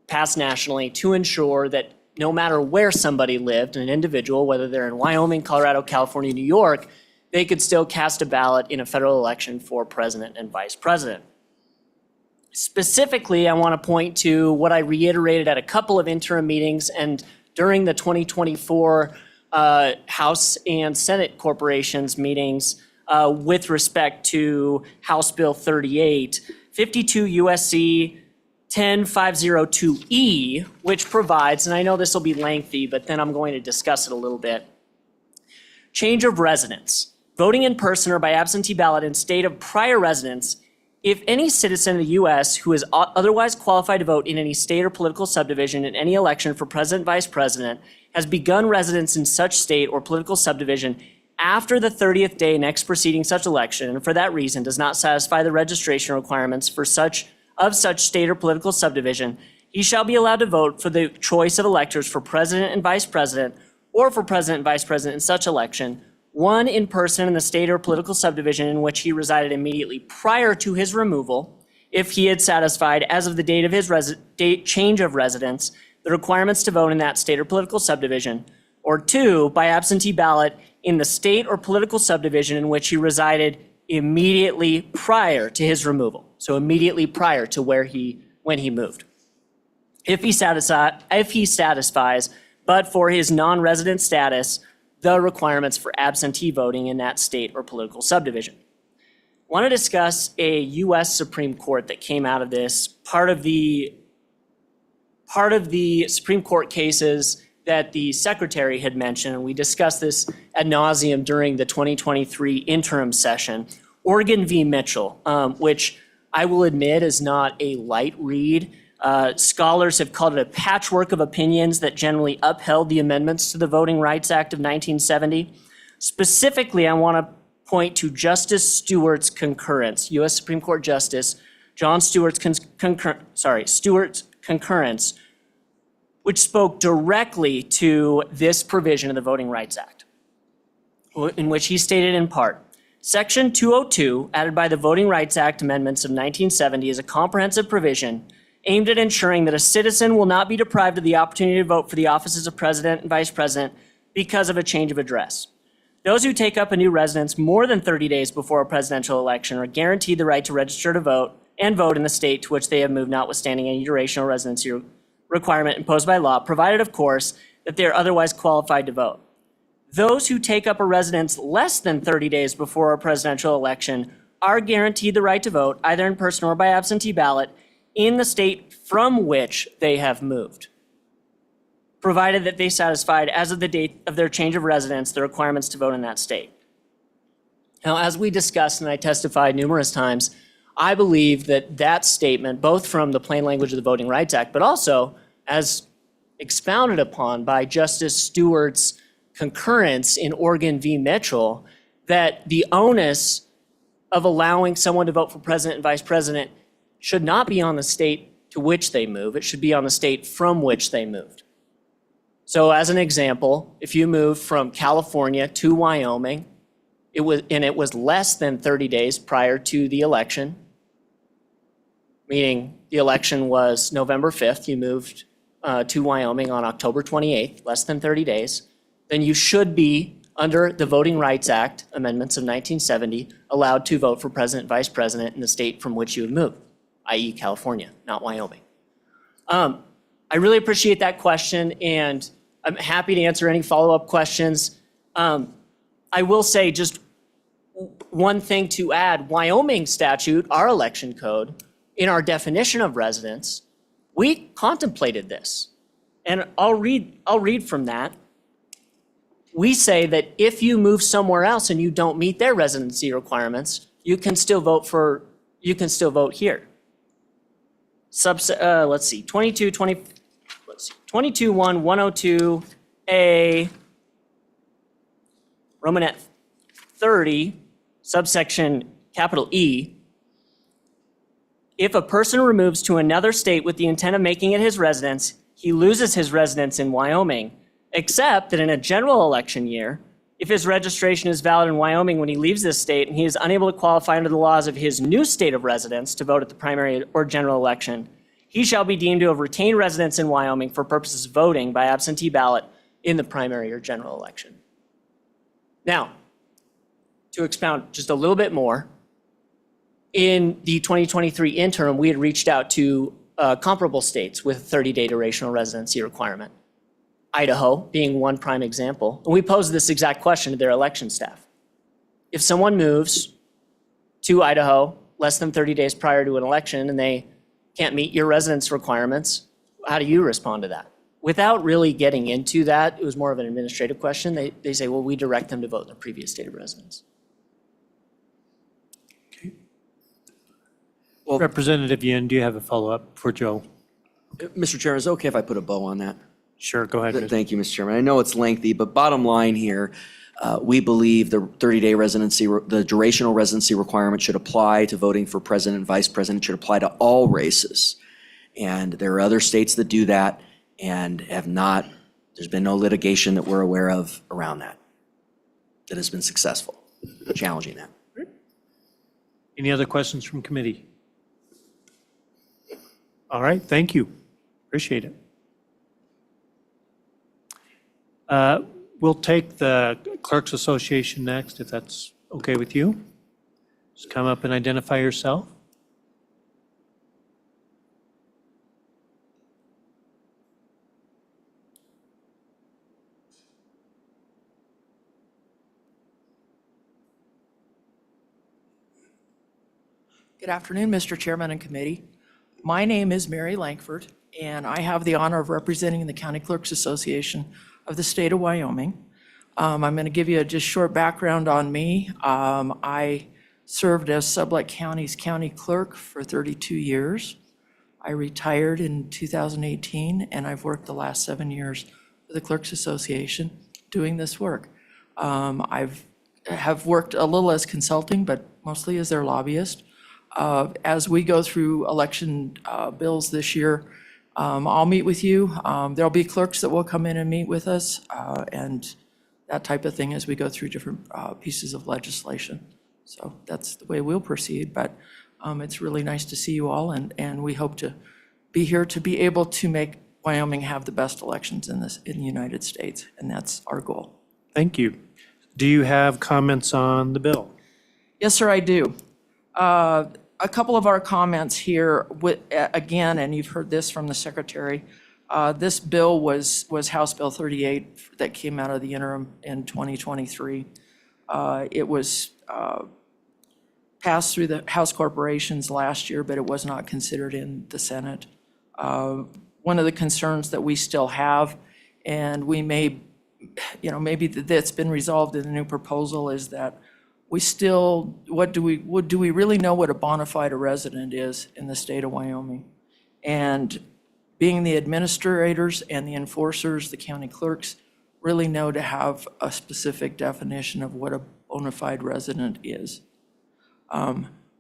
passed nationally to ensure that no matter where somebody lived, an individual, whether they're in Wyoming, Colorado, California, New York, they could still cast a ballot in a federal election for president and vice president. Specifically, I want to point to what I reiterated at a couple of interim meetings and during the 2024 House and Senate corporations meetings with respect to House Bill 38, 52 USC 10502E, which provides, and I know this will be lengthy, but then I'm going to discuss it a little bit. Change of residence. Voting in person or by absentee ballot in state of prior residence if any citizen of the U.S. who is otherwise qualified to vote in any state or political subdivision in any election for president, vice president, has begun residence in such state or political subdivision after the 30th day next preceding such election, and for that reason does not satisfy the registration requirements for such state or political subdivision, he shall be allowed to vote for the choice of electors for president and vice president, or for president and vice president in such election, one in person in the state or political subdivision in which he resided immediately prior to his removal, if he had satisfied, as of the date of his change of residence, the requirements to vote in that state or political subdivision, or two, by absentee ballot in the state or political subdivision in which he resided immediately prior to his removal. So immediately prior to when he moved. If he satisfies, but for his non-resident status, the requirements for absentee voting in that state or political subdivision. I want to discuss a U.S. Supreme Court that came out of this. Part of the Supreme Court cases that the Secretary had mentioned, and we discussed this ad nauseum during the 2023 interim session, Oregon v. Mitchell, which I will admit is not a light read. Scholars have called it a patchwork of opinions that generally upheld the amendments to the Voting Rights Act of 1970. Specifically, I want to point to Justice Stewart's concurrence, U.S. Supreme Court Justice John Stewart's concurrence, which spoke directly to this provision of the Voting Rights Act, in which he stated in part, Section 202, added by the Voting Rights Act amendments of 1970, is a comprehensive provision aimed at ensuring that a citizen will not be deprived of the opportunity to vote for the offices of president and vice president because of a change of address. Those who take up a new residence more than 30 days before a presidential election are guaranteed the right to register to vote and vote in the state to which they have moved, notwithstanding any durational residency requirement imposed by law, provided, of course, that they are otherwise qualified to vote. Those who take up a residence less than 30 days before a presidential election are guaranteed the right to vote, either in person or by absentee ballot, in the state from which they have moved, provided that they satisfied, as of the date of their change of residence, the requirements to vote in that state. Now, as we discussed and I testified numerous times, I believe that that statement, both from the plain language of the Voting Rights Act, but also as expounded upon by Justice Stewart's concurrence in Oregon v. Mitchell, that the onus of allowing someone to vote for president and vice president should not be on the state to which they move. It should be on the state from which they moved. So as an example, if you moved from California to Wyoming, it was less than 30 days prior to the election, meaning the election was November 5th, you moved to Wyoming on October 28th, less than 30 days, then you should be, under the Voting Rights Act amendments of 1970, allowed to vote for president, vice president in the state from which you have moved, i.e. California, not Wyoming. I really appreciate that question, and I'm happy to answer any follow-up questions. I will say just one thing to add. Wyoming statute, our election code, in our definition of residence, we contemplated this. And I'll read from that. We say that if you move somewhere else and you don't meet their residency requirements, you can still vote here. Let's see, 22.1.102A, Romanet 30, subsection capital E. If a person removes to another state with the intent of making it his residence, he loses his residence in Wyoming, except that in a general election year, if his registration is valid in Wyoming when he leaves this state and he is unable to qualify under the laws of his new state of residence to vote at the primary or general election, he shall be deemed to have retained residence in Wyoming for purposes of voting by absentee ballot in the primary or general election. Now, to expound just a little bit more, in the 2023 interim, we had reached out to comparable states with a 30-day durational residency requirement. Idaho being one prime example. And we posed this exact question to their election staff. If someone moves to Idaho less than 30 days prior to an election and they can't meet your residence requirements, how do you respond to that? Without really getting into that, it was more of an administrative question. They say, well, we direct them to vote in their previous state of residence. Well, Representative Yin, do you have a follow-up for Joe? Mr. Chairman, is it okay if I put a bow on that? Sure, go ahead. Mr. Thank you, Mr. Chairman. I know it's lengthy, but bottom line here, we believe the 30-day residency, the durational residency requirement should apply to voting for president and vice president, should apply to all races. And there are other states that do that and have not, there's been no litigation that we're aware of around that has been successful, challenging that. Any other questions from committee? All right, thank you. Appreciate it. We'll take the Clerks Association next, if that's okay with you. Just come up and identify yourself. Good afternoon, Mr. Chairman and committee. My name is Mary Langford, and I have the honor of representing the County Clerks Association of the state of Wyoming. I'm going to give you a just short background on me. I served as Sublette County's county clerk for 32 years. I retired in 2018, and I've worked the last 7 years for the Clerks Association doing this work. Have worked a little as consulting, but mostly as their lobbyist. As we go through election bills this year, I'll meet with you. There'll be clerks that will come in and meet with us and that type of thing as we go through different pieces of legislation. So that's the way we'll proceed, but it's really nice to see you all, and we hope to be here to be able to make Wyoming have the best elections in the United States, and that's our goal. Thank you. Do you have comments on the bill? Yes, sir, I do. A couple of our comments here, again, and you've heard this from the secretary, this bill was House Bill 38 that came out of the interim in 2023. It was passed through the House corporations last year, but it was not considered in the Senate. One of the concerns that we still have, and we may, maybe that's been resolved in the new proposal, is that we still, do we really know what a bona fide resident is in the state of Wyoming? And being the administrators and the enforcers, the county clerks, really know to have a specific definition of what a bona fide resident is.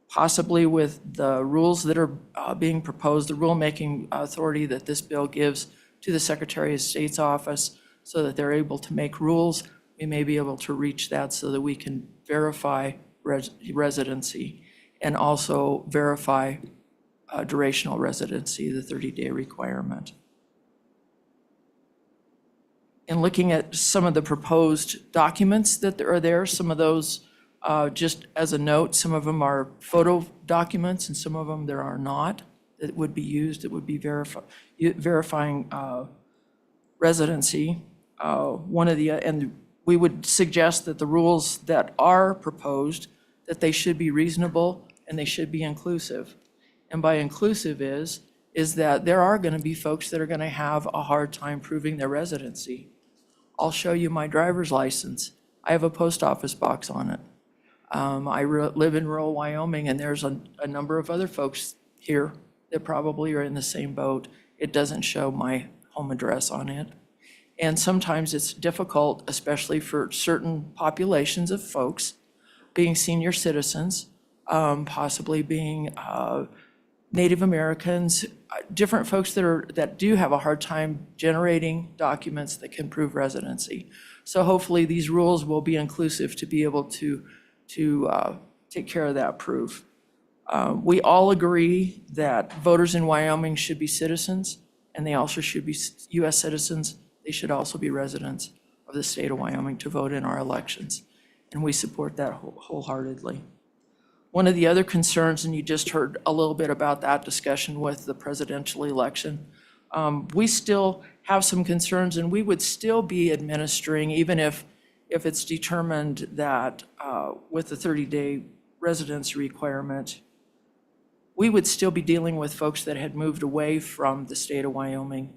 Possibly with the rules that are being proposed, the rulemaking authority that this bill gives to the Secretary of State's office so that they're able to make rules, we may be able to reach that so that we can verify residency and also verify durational residency, the 30-day requirement. In looking at some of the proposed documents that are there, some of those, just as a note, some of them are photo documents and some of them there are not that would be used, that would be verifying residency. And we would suggest that the rules that are proposed, that they should be reasonable and they should be inclusive. And by inclusive is that there are going to be folks that are going to have a hard time proving their residency. I'll show you my driver's license. I have a post office box on it. I live in rural Wyoming, and there's a number of other folks here that probably are in the same boat. It doesn't show my home address on it. And sometimes it's difficult, especially for certain populations of folks, being senior citizens, possibly being Native Americans, different folks that do have a hard time generating documents that can prove residency. So hopefully these rules will be inclusive to be able to take care of that proof. We all agree that voters in Wyoming should be citizens, and they also should be U.S. citizens. They should also be residents of the state of Wyoming to vote in our elections, and we support that wholeheartedly. One of the other concerns, and you just heard a little bit about that discussion with the presidential election, we still have some concerns, and we would still be administering, even if it's determined that with the 30-day residency requirement, we would still be dealing with folks that had moved away from the state of Wyoming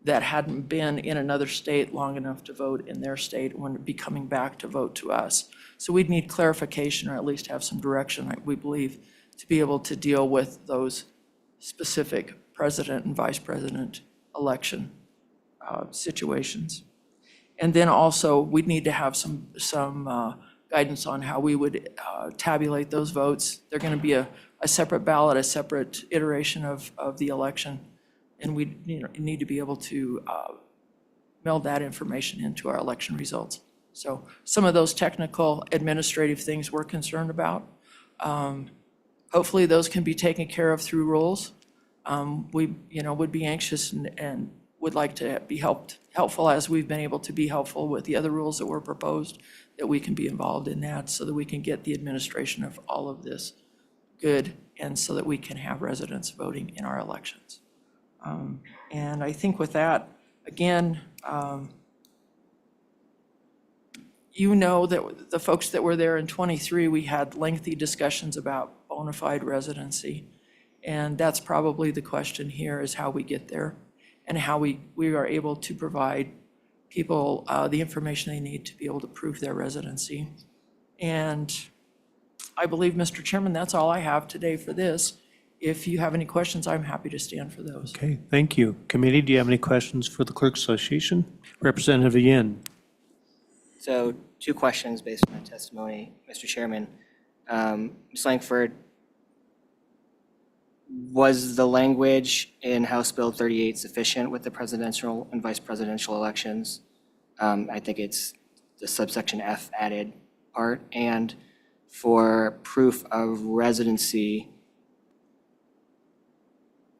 that hadn't been in another state long enough to vote in their state and would be coming back to vote to us. So we'd need clarification, or at least have some direction, we believe, to be able to deal with those specific president and vice president election situations. And then also, we'd need to have some guidance on how we would tabulate those votes. They're going to be a separate ballot, a separate iteration of the election, and we need to be able to meld that information into our election results. So some of those technical administrative things we're concerned about. Hopefully those can be taken care of through rules. We would be anxious and would like to be helpful as we've been able to be helpful with the other rules that were proposed, that we can be involved in that so that we can get the administration of all of this good, and so that we can have residents voting in our elections. And I think with that, again, you know that the folks that were there in 23, we had lengthy discussions about bona fide residency. And that's probably the question here, is how we get there and how we are able to provide people the information they need to be able to prove their residency. And I believe, Mr. Chairman, that's all I have today for this. If you have any questions, I'm happy to stand for those. Okay, thank you. Committee, do you have any questions for the Clerk Association? Representative Yin. So 2 questions based on the testimony, Mr. Chairman. Ms. Langford, was the language in House Bill 38 sufficient with the presidential and vice presidential elections? I think it's the subsection F added part. And for proof of residency,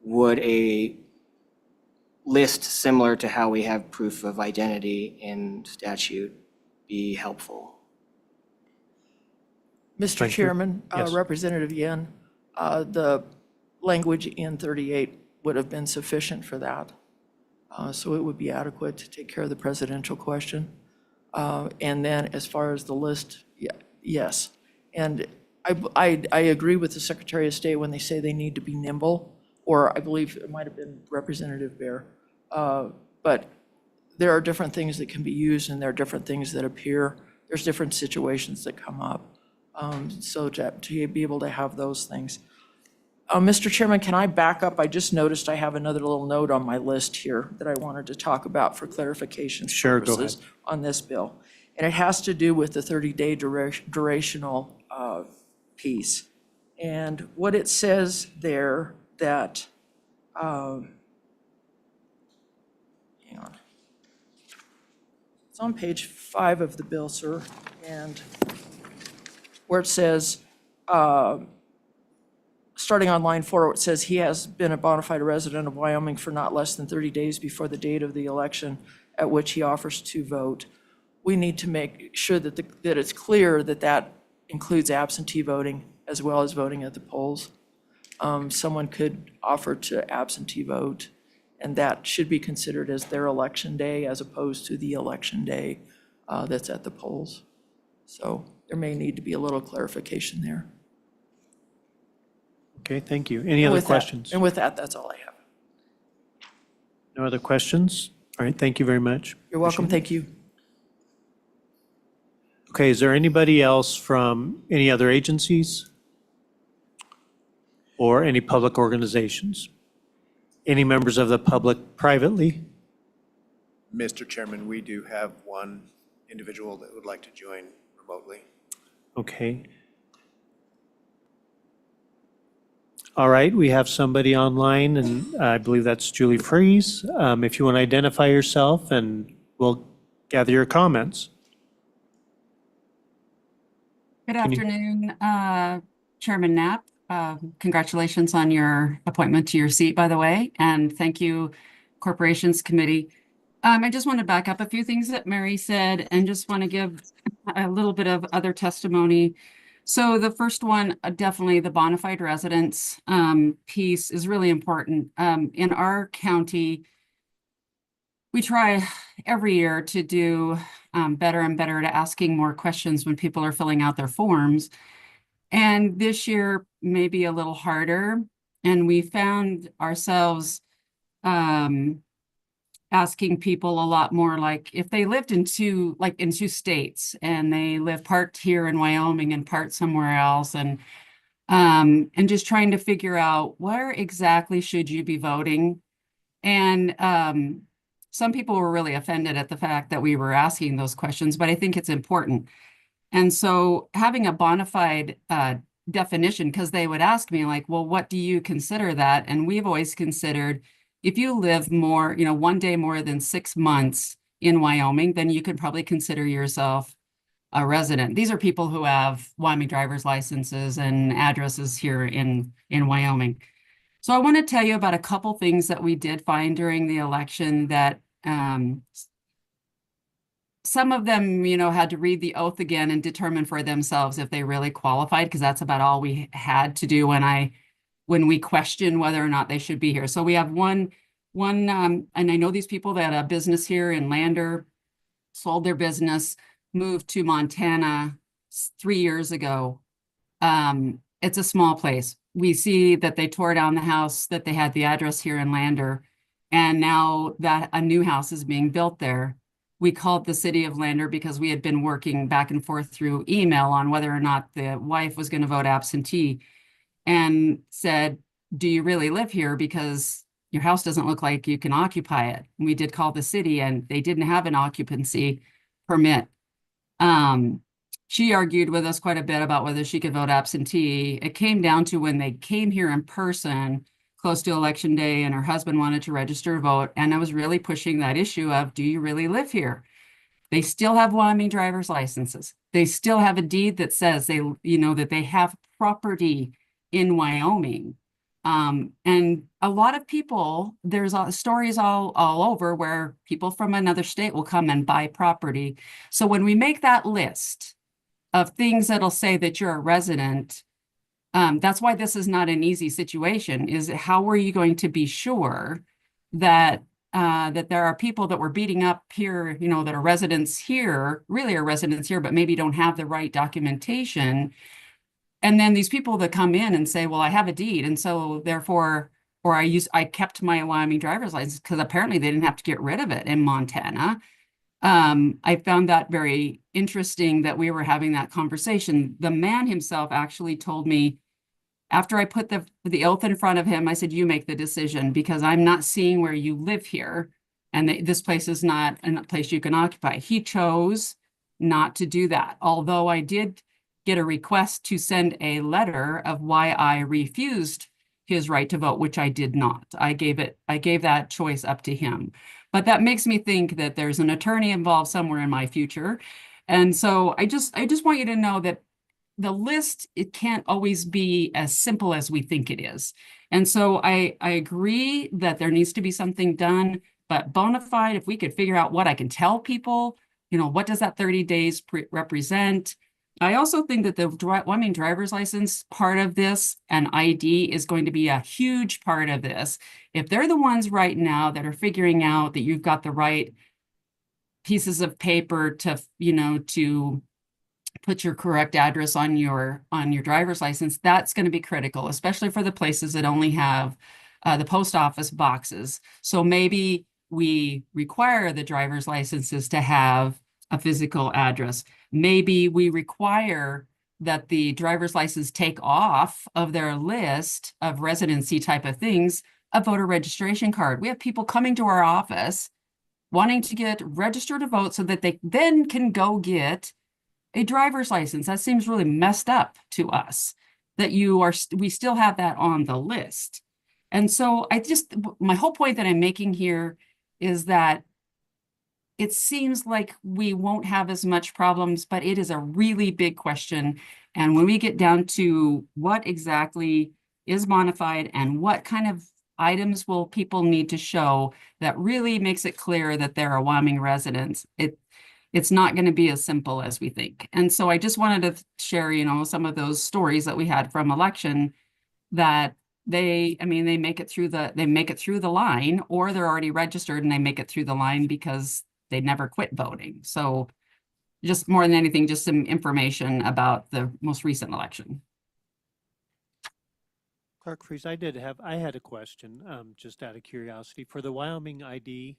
would a list similar to how we have proof of identity in statute be helpful? Mr. Thank you. Chairman, Yes. Representative Yen, the language in 38 would have been sufficient for that. So it would be adequate to take care of the presidential question. And then as far as the list, yes. And I agree with the Secretary of State when they say they need to be nimble, or I believe it might have been Representative Bear. But there are different things that can be used, and there are different things that appear. There's different situations that come up. So to be able to have those things. Mr. Chairman, can I back up? I just noticed I have another little note on my list here that I wanted to talk about for clarification Sure, go purposes on this bill. And it has to do with the 30-day durational piece. And what it says there that, hang on. It's on page 5 of the bill, sir, and where it says, starting on line 4, it says he has been a bona fide resident of Wyoming for not less than 30 days before the date of the election at which he offers to vote. We need to make sure that it's clear that that includes absentee voting as well as voting at the polls. Someone could offer to absentee vote, and that should be considered as their election day as opposed to the election day that's at the polls. So there may need to be a little clarification there. Okay, thank you. Any other questions? And with that, that's all I have. No other questions? All right, thank you very much. You're welcome, thank you. Okay, is there anybody else from any other agencies or any public organizations? Any members of the public privately? Mr. Chairman, we do have one individual that would like to join remotely. Okay. All right, we have somebody online, and I believe that's Julie Freeze. If you want to identify yourself, and we'll gather your comments. Good Can you- afternoon, Chairman Knapp, Congratulations on your appointment to your seat, by the way, and thank you, Corporations Committee. I just want to back up a few things that Mary said and just want to give a little bit of other testimony. So the first one, definitely the bona fide residence piece is really important. In our county, we try every year to do better and better at asking more questions when people are filling out their forms. And this year may be a little harder. And we found ourselves asking people a lot more, like if they lived in two states and they live part here in Wyoming and part somewhere else, and just trying to figure out where exactly should you be voting. And some people were really offended at the fact that we were asking those questions, but I think it's important. And so having a bona fide definition, because they would ask me like, well, what do you consider that? And we've always considered if you live more, one day more than 6 months in Wyoming, then you could probably consider yourself a resident. These are people who have Wyoming driver's licenses and addresses here in Wyoming. So I want to tell you about a couple things that we did find during the election that some of them, had to read the oath again and determine for themselves if they really qualified, because that's about all we had to do when we questioned whether or not they should be here. So we have one, and I know these people that had a business here in Lander, sold their business, moved to Montana 3 years ago. It's a small place. We see that they tore down the house that they had the address here in Lander, and now that a new house is being built there. We called the city of Lander because we had been working back and forth through email on whether or not the wife was going to vote absentee, and said, do you really live here? Because your house doesn't look like you can occupy it. And we did call the city and they didn't have an occupancy permit. She argued with us quite a bit about whether she could vote absentee. It came down to when they came here in person close to election day and her husband wanted to register to vote. And I was really pushing that issue of, do you really live here? They still have Wyoming driver's licenses. They still have a deed that says that they have property in Wyoming. And a lot of people, there's stories all over where people from another state will come and buy property. So when we make that list of things that'll say that you're a resident, that's why this is not an easy situation, is how are you going to be sure that that there are people that we're beating up here, that are residents here, really are residents here, but maybe don't have the right documentation. And then these people that come in and say, well, I have a deed. And so therefore, or I kept my Wyoming driver's license because apparently they didn't have to get rid of it in Montana. I found that very interesting that we were having that conversation. The man himself actually told me, after I put the oath in front of him, I said, you make the decision because I'm not seeing where you live here. And this place is not a place you can occupy. He chose not to do that. Although I did get a request to send a letter of why I refused his right to vote, which I did not. I gave that choice up to him. But that makes me think that there's an attorney involved somewhere in my future. And so I just want you to know that the list, it can't always be as simple as we think it is. And so I agree that there needs to be something done, but bona fide, if we could figure out what I can tell people, what does that 30 days represent? I also think that the Wyoming driver's license part of this and ID is going to be a huge part of this. If they're the ones right now that are figuring out that you've got the right pieces of paper to, to put your correct address on your driver's license, that's going to be critical, especially for the places that only have the post office boxes. So maybe we require the driver's licenses to have a physical address. Maybe we require that the driver's license take off of their list of residency type of things a voter registration card. We have people coming to our office wanting to get registered to vote so that they then can go get a driver's license. That seems really messed up to us, that we still have that on the list. And so my whole point that I'm making here is that it seems like we won't have as much problems, but it is a really big question. And when we get down to what exactly is bona fide and what kind of items will people need to show, that really makes it clear that they're a Wyoming residents, it's not going to be as simple as we think. And so I just wanted to share, some of those stories that we had from election that they make it through the line, or they're already registered and they make it through the line because they never quit voting. So just more than anything, just some information about the most recent election. Clerk Freeze, I had a question, just out of curiosity. For the Wyoming ID,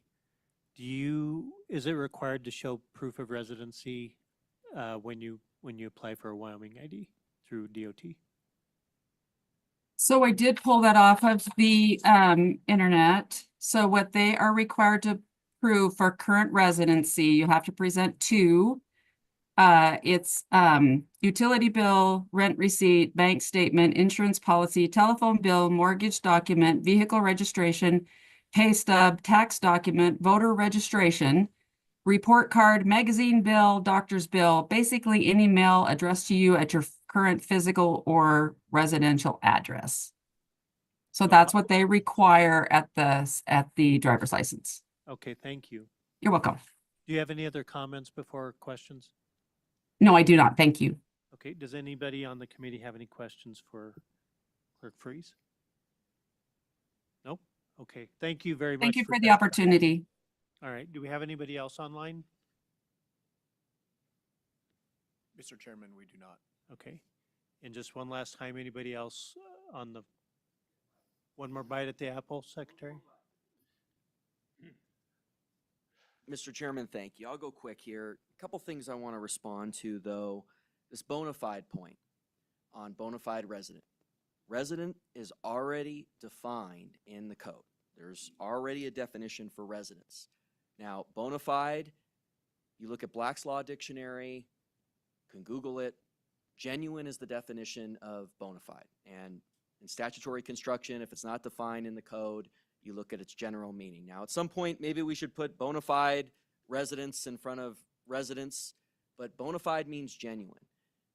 is it required to show proof of residency when you apply for a Wyoming ID through DOT? So I did pull that off of the internet. So what they are required to prove for current residency, you have to present two. It's utility bill, rent receipt, bank statement, insurance policy, telephone bill, mortgage document, vehicle registration, pay stub, tax document, voter registration, report card, magazine bill, doctor's bill, basically any mail addressed to you at your current physical or residential address. So that's what they require at the driver's license. Okay, thank you. You're welcome. Do you have any other comments before questions? No, I do not. Thank you. Okay, does anybody on the committee have any questions for Clerk Freeze? Nope. Okay, thank you very much. Thank you for the opportunity. All right, do we have anybody else online? Mr. Chairman, we do not. Okay, and just one last time, anybody else on the, one more bite at the apple, Secretary? Mr. Chairman, thank you. I'll go quick here. A couple things I want to respond to, though. This bona fide point on bona fide resident. Resident is already defined in the code. There's already a definition for residence. Now, bona fide, you look at Black's Law Dictionary, you can Google it. Genuine is the definition of bona fide. And in statutory construction, if it's not defined in the code, you look at its general meaning. Now, at some point, maybe we should put bona fide residence in front of residence, but bona fide means genuine.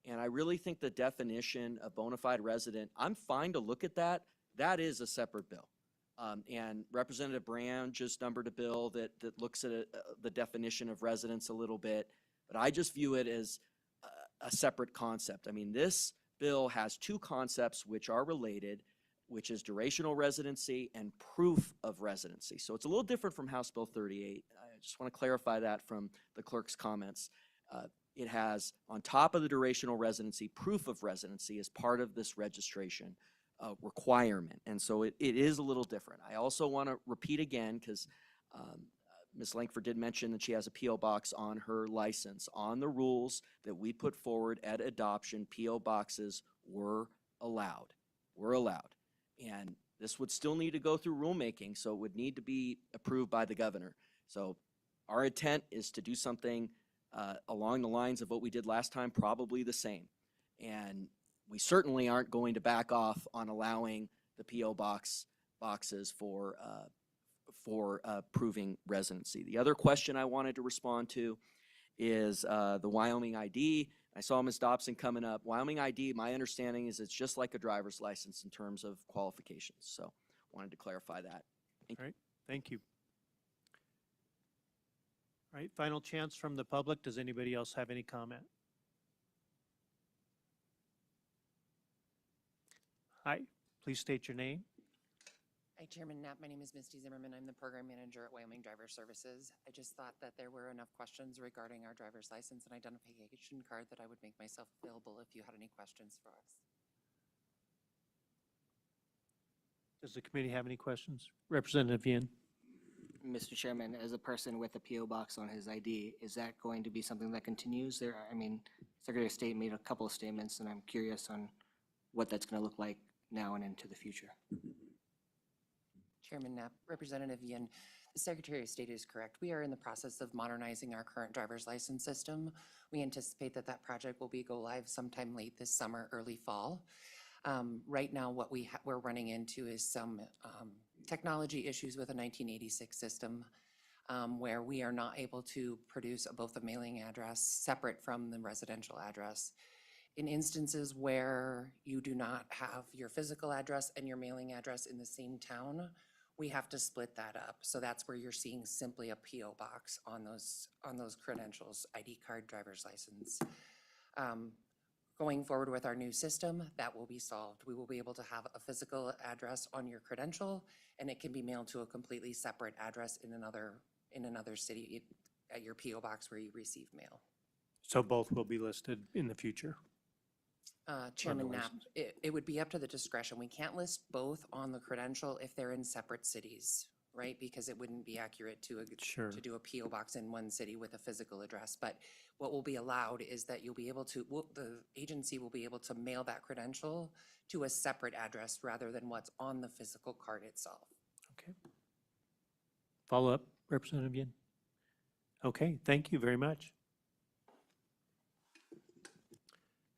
And I really think the definition of bona fide resident, I'm fine to look at that. That is a separate bill. And Representative Brand just numbered a bill that looks at the definition of residence a little bit, but I just view it as a separate concept. I mean, this bill has two concepts which are related, which is durational residency and proof of residency. So it's a little different from House Bill 38. I just want to clarify that from the clerk's comments. It has, on top of the durational residency, proof of residency as part of this registration requirement. And so it is a little different. I also want to repeat again, because Ms. Lankford did mention that she has a P.O. box on her license. On the rules that we put forward at adoption, P.O. boxes were allowed. And this would still need to go through rulemaking, so it would need to be approved by the governor. So our intent is to do something along the lines of what we did last time, probably the same. And we certainly aren't going to back off on allowing the P.O. boxes for proving residency. The other question I wanted to respond to is the Wyoming ID. I saw Ms. Dobson coming up. Wyoming ID, my understanding is it's just like a driver's license in terms of qualifications. So wanted to clarify that. All right, thank you. All right, final chance from the public. Does anybody else have any comment? Hi, please state your name. Hi, Chairman Knapp. My name is Misty Zimmerman. I'm the program manager at Wyoming Driver Services. I just thought that there were enough questions regarding our driver's license and identification card that I would make myself available if you had any questions for us. Does the committee have any questions? Representative Yin. Mr. Chairman, as a person with a P.O. box on his ID, is that going to be something that continues there? I mean, Secretary of State made a couple of statements, and I'm curious on what that's going to look like now and into the future. Chairman Knapp, Representative Yin, the Secretary of State is correct. We are in the process of modernizing our current driver's license system. We anticipate that project will go live sometime late this summer, early fall. Right now, what we're running into is some technology issues with a 1986 system. where we are not able to produce both a mailing address separate from the residential address. In instances where you do not have your physical address and your mailing address in the same town, we have to split that up. So that's where you're seeing simply a PO box on those credentials, ID card, driver's license. Going forward with our new system, that will be solved. We will be able to have a physical address on your credential, and it can be mailed to a completely separate address in another city at your PO box where you receive mail. So both will be listed in the future? Chairman Knapp, it would be up to the discretion. We can't list both on the credential if they're in separate cities, right? Because it wouldn't be accurate to do a PO box in one city with a physical address. But what will be allowed is that you'll be able to, the agency will be able to mail that credential to a separate address rather than what's on the physical card itself. Okay. Follow up, Representative Yin? Okay, thank you very much.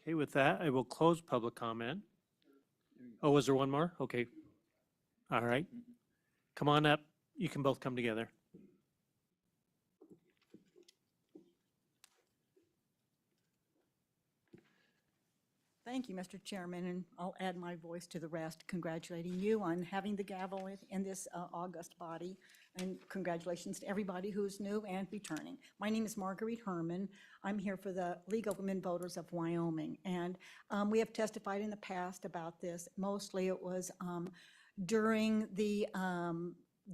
Okay, with that, I will close public comment. Oh, was there one more? Okay. All right. Come on up. You can both come together. Thank you, Mr. Chairman, and I'll add my voice to the rest, congratulating you on having the gavel in this august body, and congratulations to everybody who's new and returning. My name is Marguerite Herman. I'm here for the League of Women Voters of Wyoming, and we have testified in the past about this. Mostly it was during the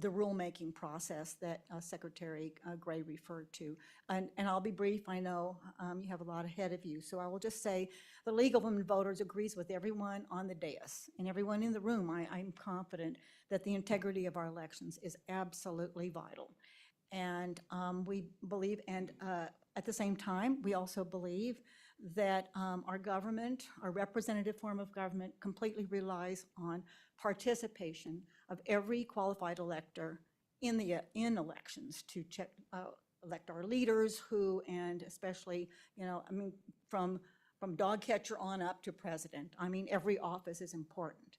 rulemaking process that Secretary Gray referred to. And I'll be brief, I know you have a lot ahead of you, so I will just say the League of Women Voters agrees with everyone on the dais and everyone in the room. I'm confident that the integrity of our elections is absolutely vital. And we believe, and at the same time, we also believe that our government, our representative form of government, completely relies on participation of every qualified elector in elections to elect our leaders who, and especially, from dog catcher on up to president. Every office is important.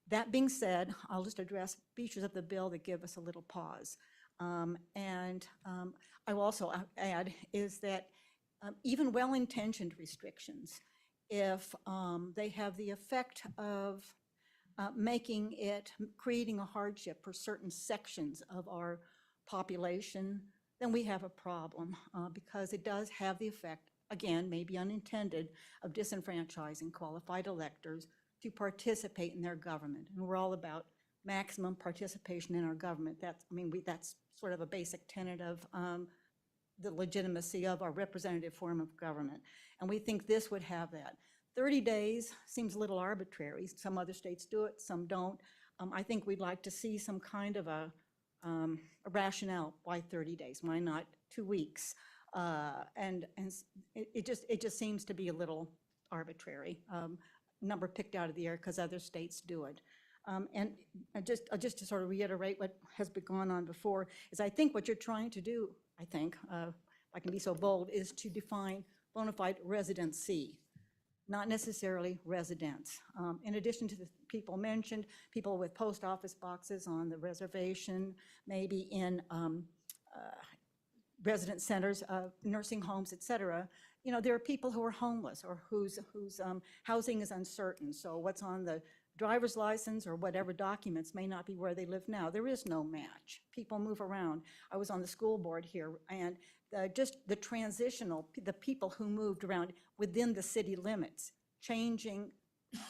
That being said, I'll just address features of the bill that give us a little pause. I will also add is that even well-intentioned restrictions, if they have the effect of creating a hardship for certain sections of our population, then we have a problem because it does have the effect, again, maybe unintended, of disenfranchising qualified electors to participate in their government. And we're all about maximum participation in our government. That's sort of a basic tenet of the legitimacy of our representative form of government. And we think this would have that. 30 days seems a little arbitrary. Some other states do it, some don't. I think we'd like to see some kind of a rationale. Why 30 days? Why not 2 weeks? And it just seems to be a little arbitrary. Number picked out of the air because other states do it. And just to sort of reiterate what has been gone on before, is I think what you're trying to do, I think, if I can be so bold, is to define bona fide residency, not necessarily residence. In addition to the people mentioned, people with post office boxes on the reservation, maybe in residence centers, nursing homes, et cetera. There are people who are homeless or whose housing is uncertain. So what's on the driver's license or whatever documents may not be where they live now. There is no match. People move around. I was on the school board here, and just the the people who moved around within the city limits, changing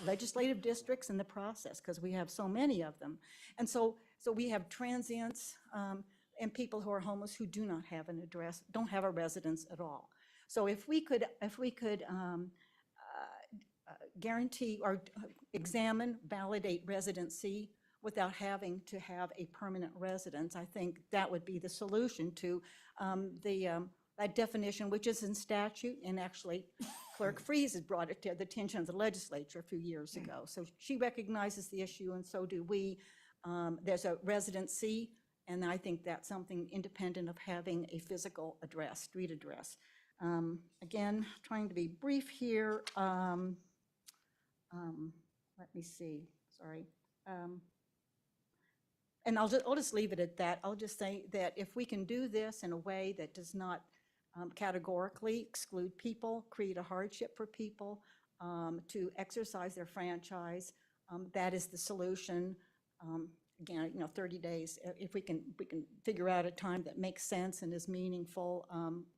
legislative districts in the process because we have so many of them. And so we have transients and people who are homeless who do not have an address, don't have a residence at all. So if we could guarantee or examine, validate residency without having to have a permanent residence, I think that would be the solution to that definition, which is in statute, and actually Clerk Freeze has brought it to the attention of the legislature a few years ago. So she recognizes the issue, and so do we. There's a residency, and I think that's something independent of having a physical address, street address. Again, trying to be brief here. Let me see, sorry. And I'll just leave it at that. I'll just say that if we can do this in a way that does not categorically exclude people, create a hardship for people to exercise their franchise, that is the solution. Again, 30 days, if we can figure out a time that makes sense and is meaningful,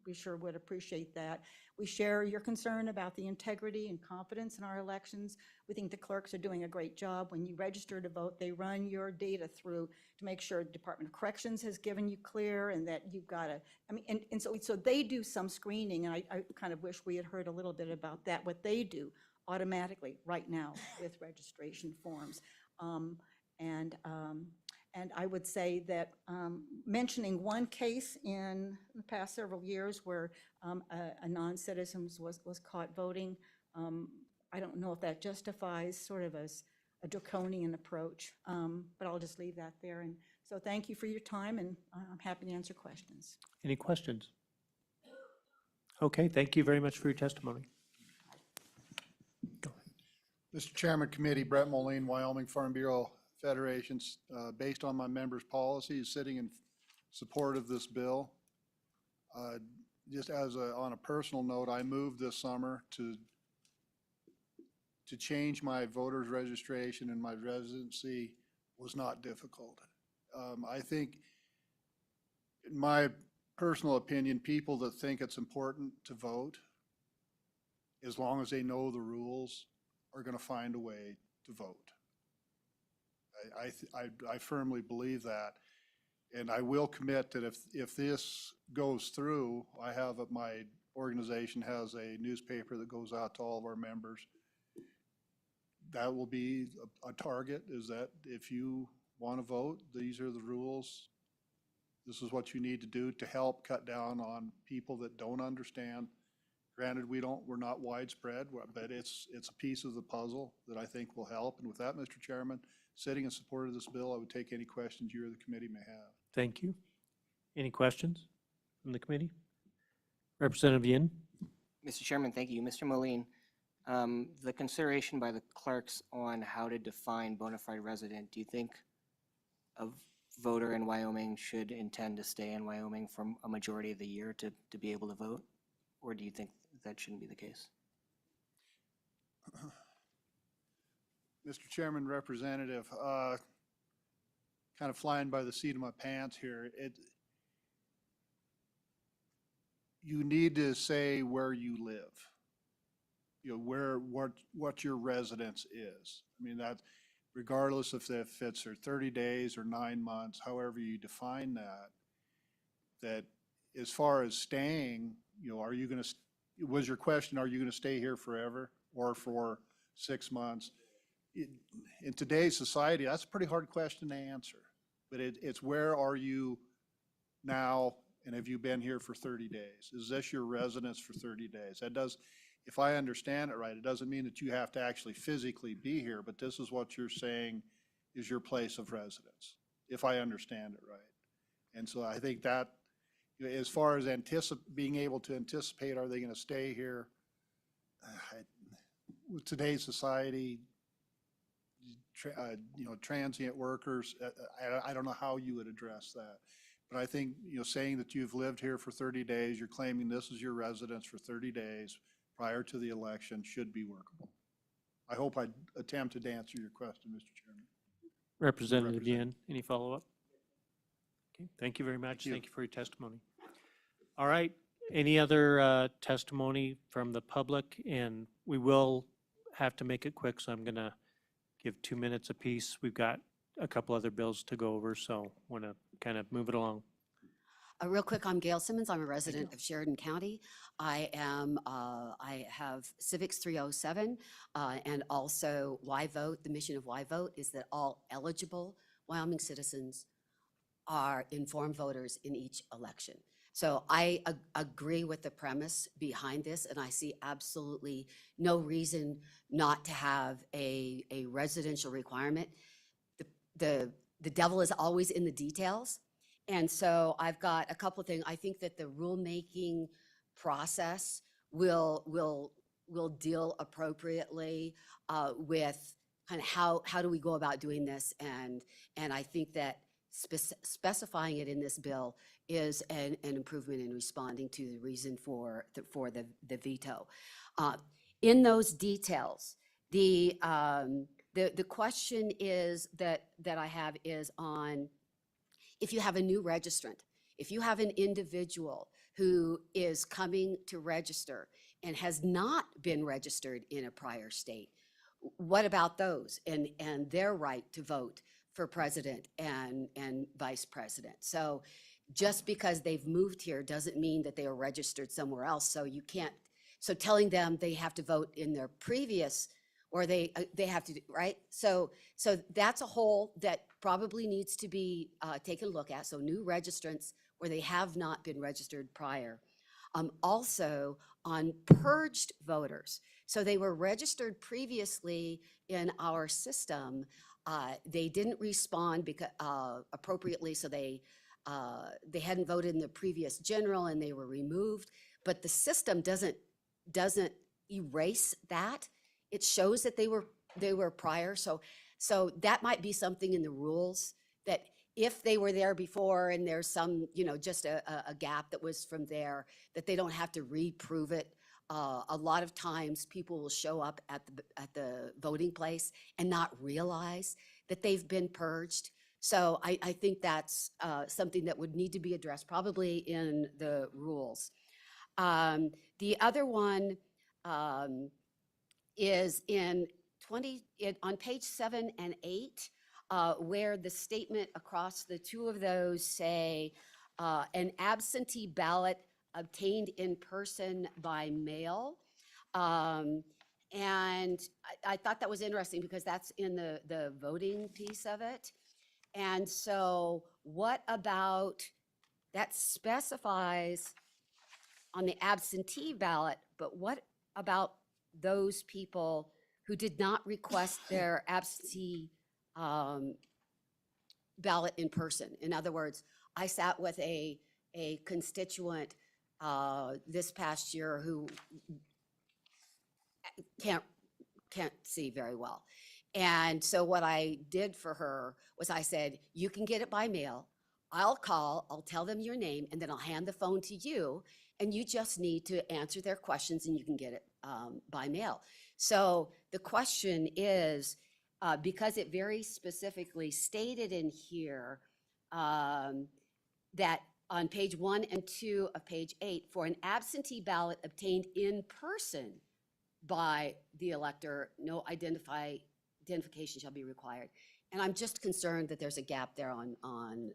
we sure would appreciate that. We share your concern about the integrity and confidence in our elections. We think the clerks are doing a great job. When you register to vote, they run your data through to make sure the Department of Corrections has given you clear and that you've got and so they do some screening, and I kind of wish we had heard a little bit about that, what they do automatically right now with registration forms. And I would say that mentioning one case in the past several years where a non-citizen was caught voting, I don't know if that justifies sort of a draconian approach, but I'll just leave that there. And so thank you for your time, and I'm happy to answer questions. Any questions? Okay, thank you very much for your testimony. Mr. Chairman, Committee, Brett Moline, Wyoming Farm Bureau Federations, based on my members' policies, sitting in support of this bill. Just on a personal note, I moved this summer to change my voter's registration, and my residency was not difficult. I think, in my personal opinion, people that think it's important to vote, as long as they know the rules, are going to find a way to vote. I firmly believe that, and I will commit that if this goes through, my organization has a newspaper that goes out to all of our members. That will be a target, is that if you want to vote, these are the rules. This is what you need to do to help cut down on people that don't understand. Granted, we're not widespread, but it's a piece of the puzzle that I think will help. And with that, Mr. Chairman, sitting in support of this bill, I would take any questions you or the committee may have. Thank you. Any questions from the committee? Representative Yin? Mr. Chairman, thank you. Mr. Moline, the consideration by the clerks on how to define bona fide resident, do you think a voter in Wyoming should intend to stay in Wyoming for a majority of the year to be able to vote? Or do you think that shouldn't be the case? Mr. Chairman, Representative, kind of flying by the seat of my pants here. You need to say where you live, what your residence is. I mean, that regardless if it's 30 days or 9 months, however you define that as far as staying, was your question, are you going to stay here forever or for 6 months? In today's society, that's a pretty hard question to answer, but it's where are you now, and have you been here for 30 days? Is this your residence for 30 days? If I understand it right, it doesn't mean that you have to actually physically be here, but this is what you're saying is your place of residence, if I understand it right. And so I think that, as far as being able to anticipate, are they going to stay here? With today's society, transient workers, I don't know how you would address that. But I think, saying that you've lived here for 30 days, you're claiming this is your residence for 30 days prior to the election should be workable. I hope I attempted to answer your question, Mr. Chairman. Representative Yin, any follow-up? Okay, thank you very much. Thank you for your testimony. All right, any other testimony from the public? And we will have to make it quick, so I'm going to give 2 minutes apiece. We've got a couple other bills to go over, so want to kind of move it along. Real quick, I'm Gail Simmons. I'm a resident of Sheridan County. I have Civics 307 and also Why Vote. The mission of Why Vote is that all eligible Wyoming citizens are informed voters in each election. So I agree with the premise behind this, and I see absolutely no reason not to have a residential requirement. The devil is always in the details. And so I've got a couple of things. I think that the rulemaking process will deal appropriately with kind of how do we go about doing this. And I think that specifying it in this bill is an improvement in responding to the reason for the veto. In those details, the question is that I have is on if you have a new registrant, if you have an individual who is coming to register and has not been registered in a prior state, what about those and their right to vote for president and vice president? So just because they've moved here doesn't mean that they are registered somewhere else. So you can't, so telling them they have to vote in their previous, or they have to, right? So that's a hole that probably needs to be taken a look at. So new registrants where they have not been registered prior. Also on purged voters. So they were registered previously in our system. They didn't respond because appropriately, so they hadn't voted in the previous general and they were removed. But the system doesn't erase that. It shows that they were prior. So that might be something in the rules that if they were there before and there's some, just a gap that was from there, that they don't have to reprove it. A lot of times people will show up at the voting place and not realize that they've been purged. So I think that's something that would need to be addressed probably in the rules. The other one is on page 7 and 8, where the statement across the two of those say an absentee ballot obtained in person by mail. And I thought that was interesting because that's in the voting piece of it. And so what about, that specifies on the absentee ballot, but what about those people who did not request their absentee ballot in person? In other words, I sat with a constituent this past year who can't see very well. And so what I did for her was I said, you can get it by mail. I'll call, I'll tell them your name, and then I'll hand the phone to you, and you just need to answer their questions and you can get it by mail. So the question is, because it very specifically stated in here that on page 1 and 2 of page 8, for an absentee ballot obtained in person by the elector, no identification shall be required. And I'm just concerned that there's a gap there on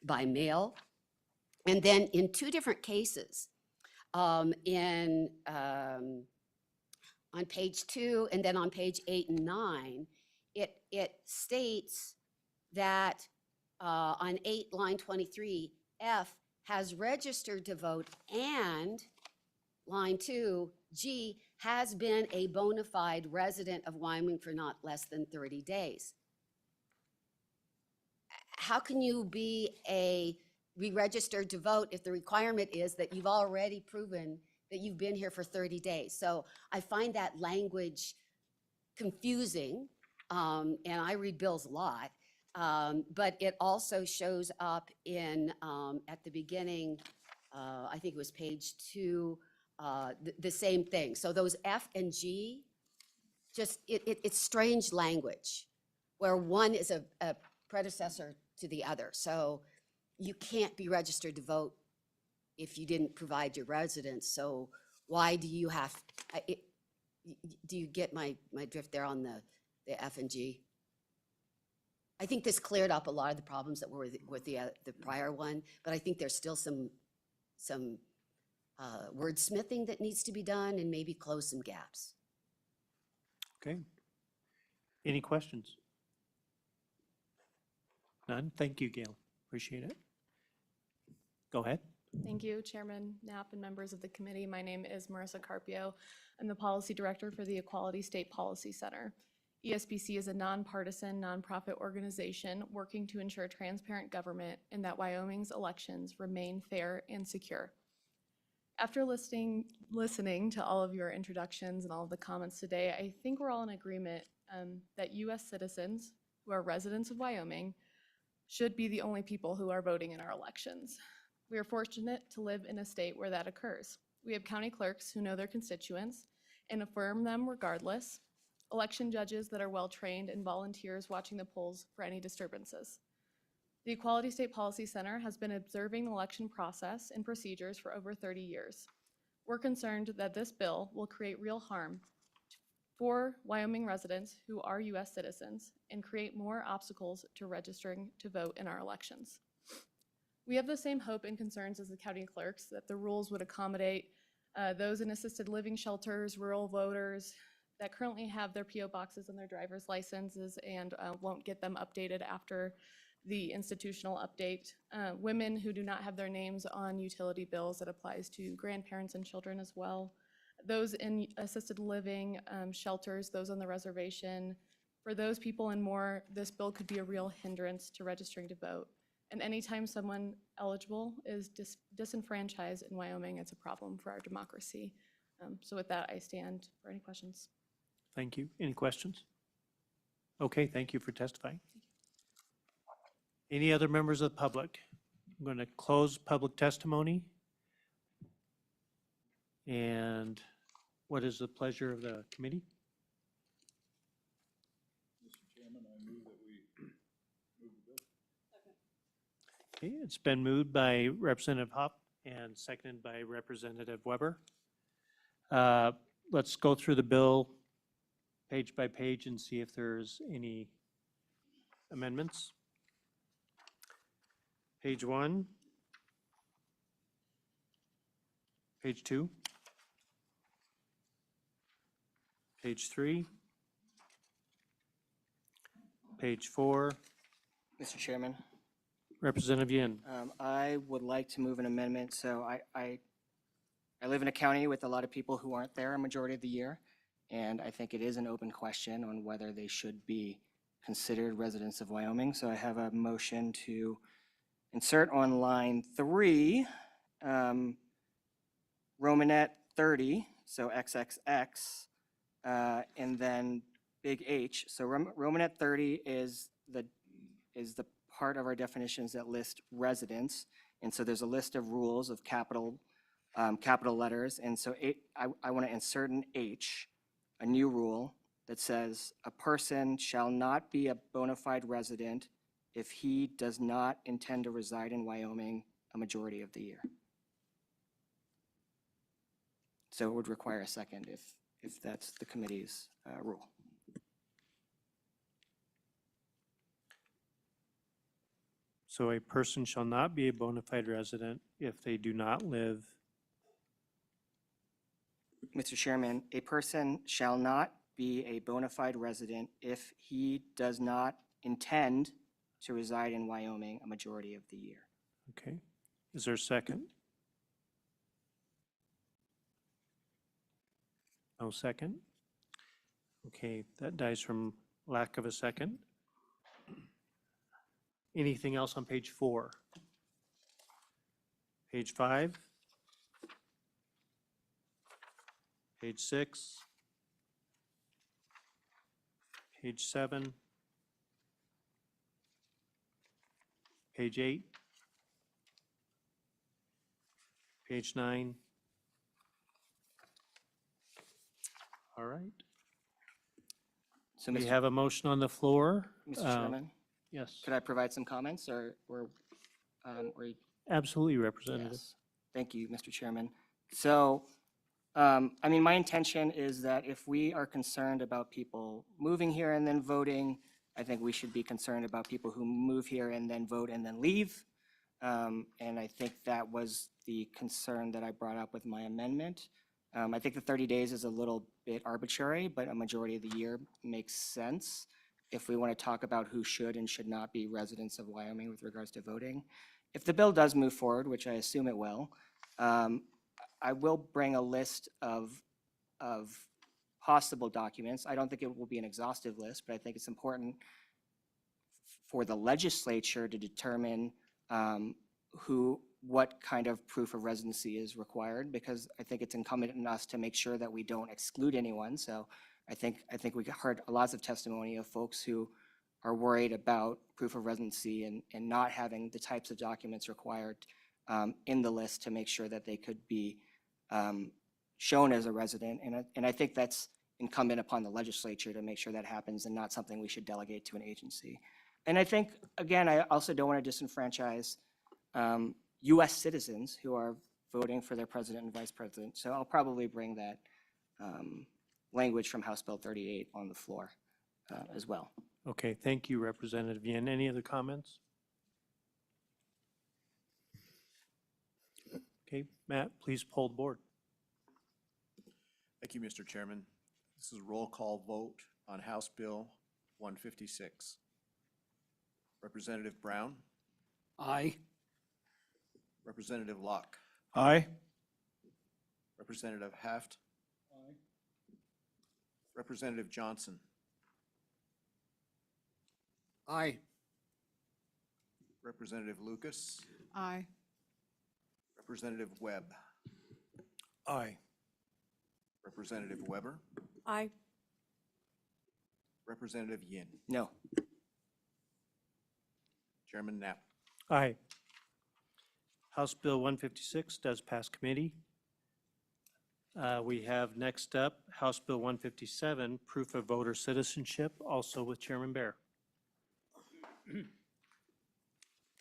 by mail. And then in two different cases, on page 2 and then on page 8 and 9, it states that on 8 line 23, F has registered to vote, and line 2, G has been a bona fide resident of Wyoming for not less than 30 days. How can you be registered to vote if the requirement is that you've already proven that you've been here for 30 days? So I find that language confusing, and I read bills a lot, but it also shows up in, at the beginning, I think it was page 2, the same thing. So those F and G, just, it's strange language, where one is a predecessor to the other. So you can't be registered to vote if you didn't provide your residence. So why do you have, do you get my drift there on the F and G? I think this cleared up a lot of the problems that were with the prior one, but I think there's still some wordsmithing that needs to be done and maybe close some gaps. Okay. Any questions? None? Thank you, Gail. Appreciate it. Go ahead. Thank you, Chairman Knapp and members of the committee. My name is Marissa Carpio. I'm the Policy Director for the Equality State Policy Center. ESPC is a nonpartisan, nonprofit organization working to ensure transparent government and that Wyoming's elections remain fair and secure. After listening to all of your introductions and all of the comments today, I think we're all in agreement that U.S. citizens who are residents of Wyoming should be the only people who are voting in our elections. We are fortunate to live in a state where that occurs. We have county clerks who know their constituents and affirm them regardless, election judges that are well-trained, and volunteers watching the polls for any disturbances. The Equality State Policy Center has been observing the election process and procedures for over 30 years. We're concerned that this bill will create real harm for Wyoming residents who are U.S. citizens and create more obstacles to registering to vote in our elections. We have the same hope and concerns as the county clerks that the rules would accommodate those in assisted living shelters, rural voters that currently have their PO boxes and their driver's licenses and won't get them updated after the institutional update. Women who do not have their names on utility bills, that applies to grandparents and children as well. Those in assisted living shelters, those on the reservation. For those people and more, this bill could be a real hindrance to registering to vote. And anytime someone eligible is disenfranchised in Wyoming, it's a problem for our democracy. So with that, I stand for any questions. Thank you. Any questions? Okay, thank you for testifying. Any other members of the public? I'm going to close public testimony. And what is the pleasure of the committee? Mr. Chairman, I move that we move the bill. Okay, it's been moved by Representative Hopp and seconded by Representative Weber. Let's go through the bill page by page and see if there's any amendments. Page 1. Page 2. Page 3. Page 4. Mr. Chairman, Representative Yin. I would like to move an amendment. So I live in a county with a lot of people who aren't there a majority of the year, and I think it is an open question on whether they should be considered residents of Wyoming. So I have a motion to insert on line 3, Romanet 30, so XXX, and then big H. So Romanet 30 is the part of our definitions that list residents. And so there's a list of rules of capital letters. And so I want to insert an H, a new rule that says a person shall not be a bona fide resident if he does not intend to reside in Wyoming a majority of the year. So it would require a second if that's the committee's rule. So a person shall not be a bona fide resident if they do not live. Mr. Chairman, a person shall not be a bona fide resident if he does not intend to reside in Wyoming a majority of the year. Okay. Is there a second? No second? Okay, that dies from lack of a second. Anything else on page 4? Page 5? Page 6? Page 7? Page 8? Page 9? All right. So We Mr. have a motion on the floor. Mr. Chairman, Yes, could I provide some comments or absolutely, Representative. Yes. Thank you, Mr. Chairman. So, I mean, my intention is that if we are concerned about people moving here and then voting, I think we should be concerned about people who move here and then vote and then leave. And I think that was the concern that I brought up with my amendment. I think the 30 days is a little bit arbitrary, but a majority of the year makes sense if we want to talk about who should and should not be residents of Wyoming with regards to voting. If the bill does move forward, which I assume it will, I will bring a list of possible documents. I don't think it will be an exhaustive list, but I think it's important for the legislature to determine what kind of proof of residency is required, because I think it's incumbent on us to make sure that we don't exclude anyone. So I think we heard lots of testimony of folks who are worried about proof of residency and not having the types of documents required in the list to make sure that they could be shown as a resident. And I think that's incumbent upon the legislature to make sure that happens and not something we should delegate to an agency. And I think, again, I also don't want to disenfranchise US citizens who are voting for their president and vice president. So I'll probably bring that language from House Bill 38 on the floor as well. Okay, thank you, Representative Yin. Any other comments? Okay, Matt, please poll the board. Thank you, Mr. Chairman. This is a roll call vote on House Bill 156. Representative Brown, Aye. Representative Locke, Aye. Representative Haft, Representative Johnson, Aye. Representative Lucas, Aye. Representative Webb, Aye. Representative Weber, Aye. Representative Yin, No. Chairman Knapp. Aye. House Bill 156 does pass committee. We have next up House Bill 157, proof of voter citizenship, also with Chairman Bear.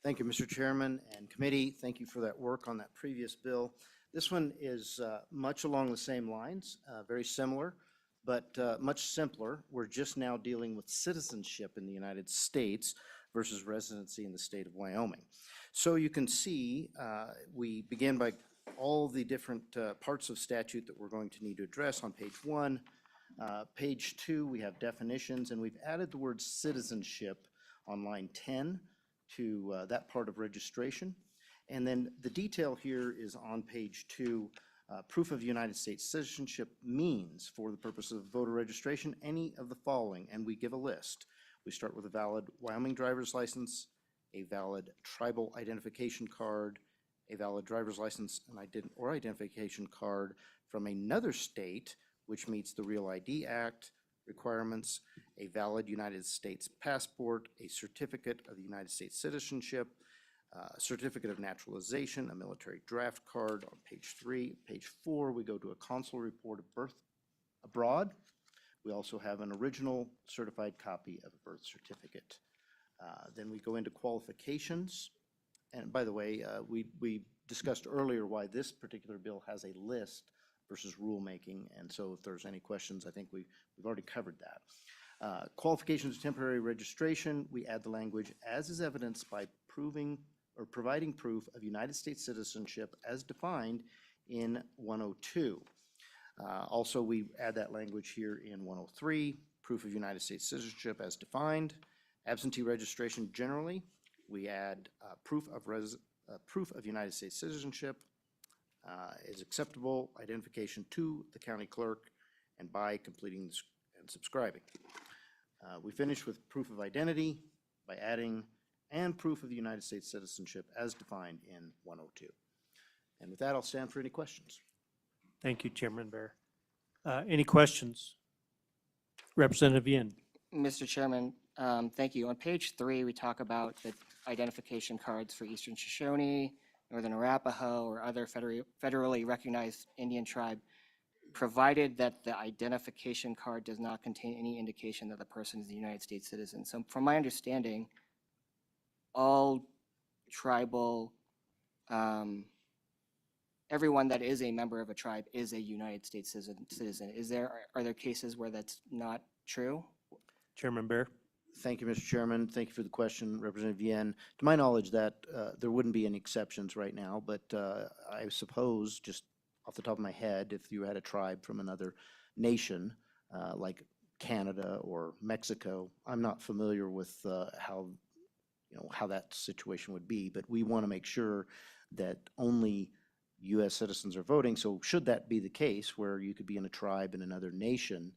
Thank you, Mr. Chairman and committee. Thank you for that work on that previous bill. This one is much along the same lines, very similar, but much simpler. We're just now dealing with citizenship in the United States versus residency in the state of Wyoming. So you can see, we begin by all the different parts of statute that we're going to need to address on page 1. Page 2, we have definitions, and we've added the word citizenship on line 10 to that part of registration. And then the detail here is on page 2. Proof of United States citizenship means, for the purpose of voter registration, any of the following, and we give a list. We start with a valid Wyoming driver's license, a valid tribal identification card, a valid driver's license or identification card from another state which meets the Real ID Act requirements, a valid United States passport, a certificate of the United States citizenship, a certificate of naturalization, a military draft card on page 3. Page 4, we go to a consular report of birth abroad. We also have an original certified copy of a birth certificate. Then we go into qualifications. And by the way, we discussed earlier why this particular bill has a list versus rulemaking. And so if there's any questions, I think we've already covered that. Qualifications of temporary registration, we add the language, as is evidenced by proving or providing proof of United States citizenship as defined in 102. Also, we add that language here in 103, proof of United States citizenship as defined. Absentee registration generally, we add proof of United States citizenship is acceptable identification to the county clerk and by completing and subscribing. We finish with proof of identity by adding and proof of the United States citizenship as defined in 102. And with that, I'll stand for any questions. Thank you, Chairman Bear. Any questions? Representative Yin. Mr. Chairman, thank you. On page 3, we talk about the identification cards for Eastern Shoshone, Northern Arapaho, or other federally recognized Indian tribe, provided that the identification card does not contain any indication that the person is a United States citizen. So from my understanding, all tribal, everyone that is a member of a tribe is a United States citizen. Are there cases where that's not true? Chairman Bear. Thank you, Mr. Chairman. Thank you for the question, Representative Yen. To my knowledge, that there wouldn't be any exceptions right now, but I suppose, just off the top of my head, if you had a tribe from another nation, like Canada or Mexico, I'm not familiar with how that situation would be, but we want to make sure that only U.S. citizens are voting. So should that be the case, where you could be in a tribe in another nation,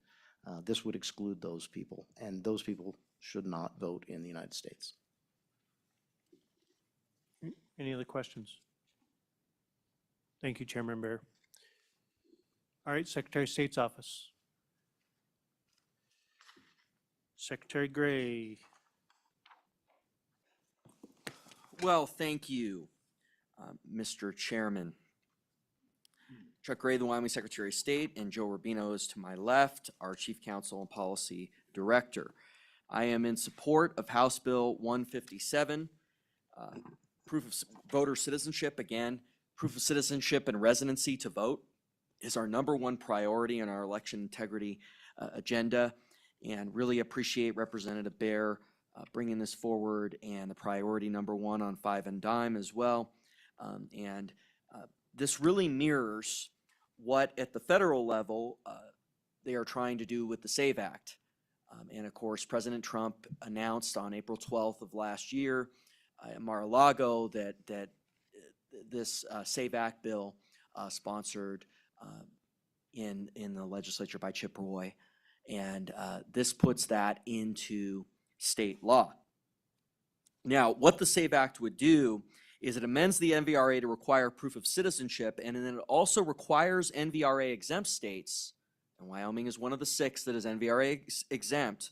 this would exclude those people, and those people should not vote in the United States. Any other questions? Thank you, Chairman Bear. All right, Secretary of State's office. Secretary Gray. Well, thank you, Mr. Chairman. Chuck Gray, the Wyoming Secretary of State, and Joe Rubino is to my left, our Chief Counsel and Policy Director. I am in support of House Bill 157, proof of voter citizenship. Again, proof of citizenship and residency to vote is our #1 priority in our election integrity agenda, and really appreciate Representative Bear bringing this forward, and the priority #1 on 5 and dime as well. This really mirrors what at the federal level they are trying to do with the SAVE Act. And of course, President Trump announced on April 12th of last year at Mar-a-Lago that this SAVE Act bill sponsored in the legislature by Chip Roy. And this puts that into state law. Now, what the SAVE Act would do is it amends the NVRA to require proof of citizenship, and then it also requires NVRA exempt states, and Wyoming is one of the 6 that is NVRA exempt,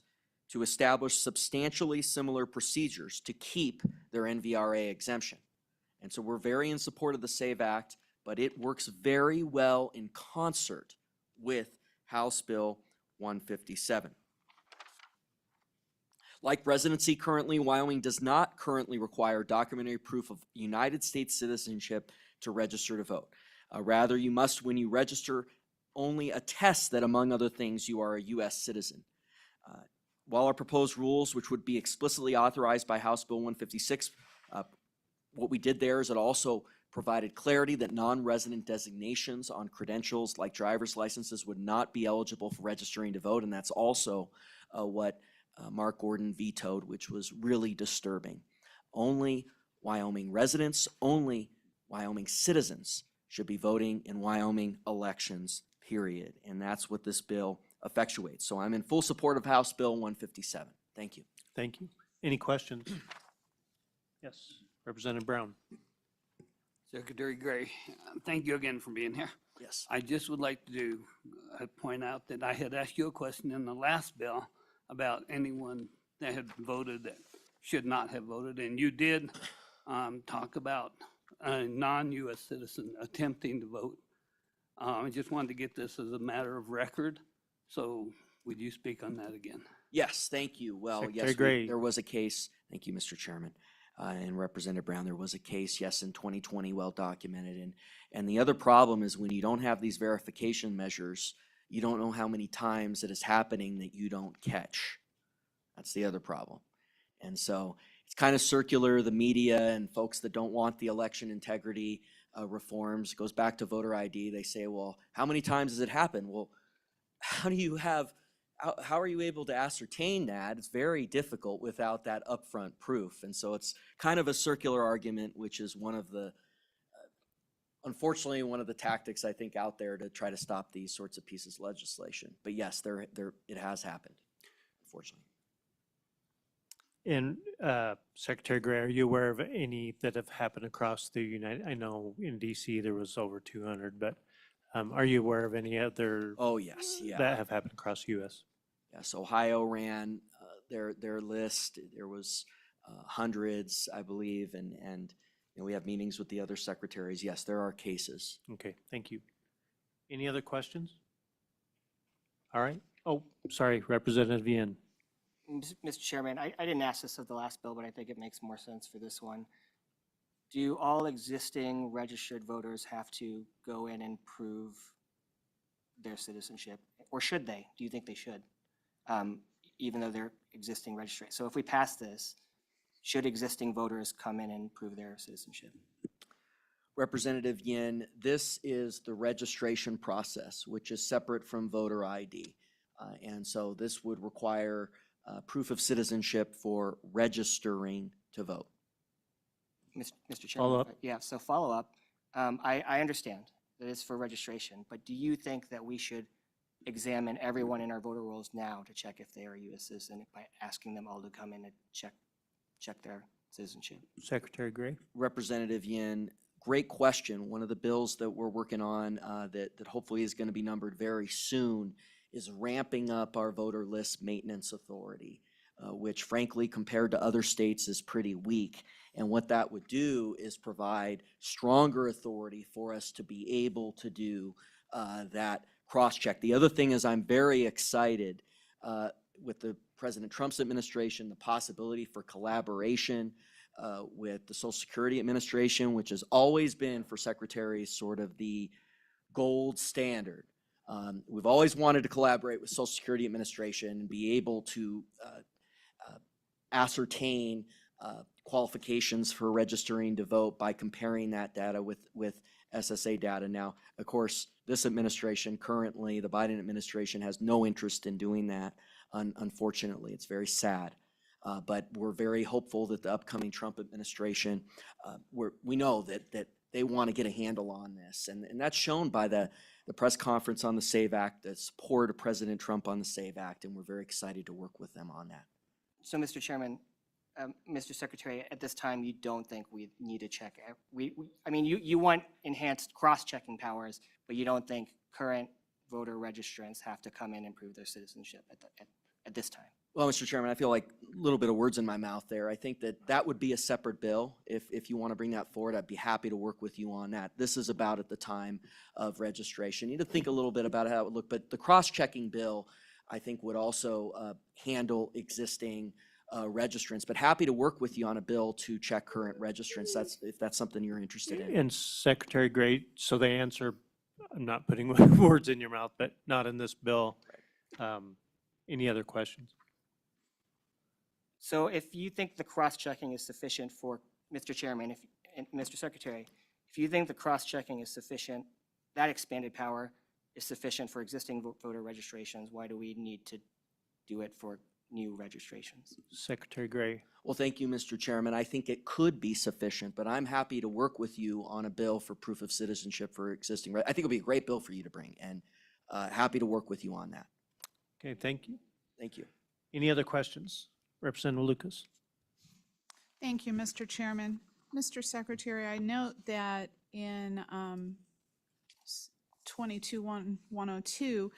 to establish substantially similar procedures to keep their NVRA exemption. And so we're very in support of the SAVE Act, but it works very well in concert with House Bill 157. Like residency currently, Wyoming does not currently require documentary proof of United States citizenship to register to vote. Rather, you must, when you register, only attest that, among other things, you are a U.S. citizen. While our proposed rules, which would be explicitly authorized by House Bill 156, what we did there is it also provided clarity that non-resident designations on credentials like driver's licenses would not be eligible for registering to vote, and that's also what Mark Gordon vetoed, which was really disturbing. Only Wyoming residents, only Wyoming citizens should be voting in Wyoming elections, period. And that's what this bill effectuates. So I'm in full support of House Bill 157. Thank you. Thank you. Any questions? Yes, Representative Brown. Secretary Gray, thank you again for being here. Yes. I just would like to point out that I had asked you a question in the last bill about anyone that had voted that should not have voted, and you did talk about a non-U.S. citizen attempting to vote. I just wanted to get this as a matter of record, so would you speak on that again? Yes, thank you. Well, Secretary yes, Gray. there was a case. Thank you, Mr. Chairman. And Representative Brown, there was a case, yes, in 2020, well documented. And the other problem is when you don't have these verification measures, you don't know how many times it is happening that you don't catch. That's the other problem. And so it's kind of circular, the media and folks that don't want the election integrity reforms. It goes back to voter ID. They say, well, how many times has it happened? Well, how are you able to ascertain that? It's very difficult without that upfront proof. And so it's kind of a circular argument, which is one of the, unfortunately, one of the tactics I think out there to try to stop these sorts of pieces of legislation. But yes, it has happened, unfortunately. And Secretary Gray, are you aware of any that have happened across the United? I know in DC there was over 200, but are you aware of any other? Oh, yes, yeah. That have happened across the U.S.? Yes, Ohio ran their list. There was hundreds, I believe, and you know, we have meetings with the other secretaries. Yes, there are cases. Okay, thank you. Any other questions? All right. Oh, sorry, Representative Yen. Mr. Chairman, I didn't ask this of the last bill, but I think it makes more sense for this one. Do all existing registered voters have to go in and prove their citizenship? Or should they? Do you think they should? Even though they're existing registered. So if we pass this, should existing voters come in and prove their citizenship? Representative Yin, this is the registration process, which is separate from voter ID. And so this would require proof of citizenship for registering to vote. Mr. Chairman. Follow up. Yeah, so follow up. I understand that it's for registration, but do you think that we should examine everyone in our voter rolls now to check if they are a U.S. citizen by asking them all to come in and check their citizenship? Secretary Gray. Representative Yin, great question. One of the bills that we're working on that hopefully is going to be numbered very soon is ramping up our voter list maintenance authority. which frankly, compared to other states, is pretty weak. And what that would do is provide stronger authority for us to be able to do that cross-check. The other thing is I'm very excited with the President Trump's administration, the possibility for collaboration with the Social Security Administration, which has always been for secretaries sort of the gold standard. We've always wanted to collaborate with Social Security Administration and be able to ascertain qualifications for registering to vote by comparing that data with SSA data. Now, of course, this administration currently, the Biden administration, has no interest in doing that. Unfortunately, it's very sad. But we're very hopeful that the upcoming Trump administration, we know that they want to get a handle on this. And that's shown by the press conference on the SAVE Act, the support of President Trump on the SAVE Act, and we're very excited to work with them on that. So, Mr. Chairman, Mr. Secretary, at this time, you don't think we need to check? I mean, you want enhanced cross-checking powers, but you don't think current voter registrants have to come in and prove their citizenship at this time? Well, Mr. Chairman, I feel like a little bit of words in my mouth there. I think that would be a separate bill. If you want to bring that forward, I'd be happy to work with you on that. This is about at the time of registration. You need to think a little bit about how it would look, but the cross-checking bill, I think, would also handle existing registrants, but happy to work with you on a bill to check current registrants, if that's something you're interested in. And Secretary Gray, so the answer, I'm not putting words in your mouth, but not in this bill. Any other questions? So if you think the cross-checking is sufficient for, Mr. Chairman, and Mr. Secretary, if you think the cross-checking is sufficient, that expanded power is sufficient for existing voter registrations, why do we need to do it for new registrations? Secretary Gray. Well, thank you, Mr. Chairman. I think it could be sufficient, but I'm happy to work with you on a bill for proof of citizenship for existing. I think it'll be a great bill for you to bring, and happy to work with you on that. Okay, thank you. Thank you. Any other questions? Representative Lucas. Thank you, Mr. Chairman. Mr. Secretary, I note that in 22-102,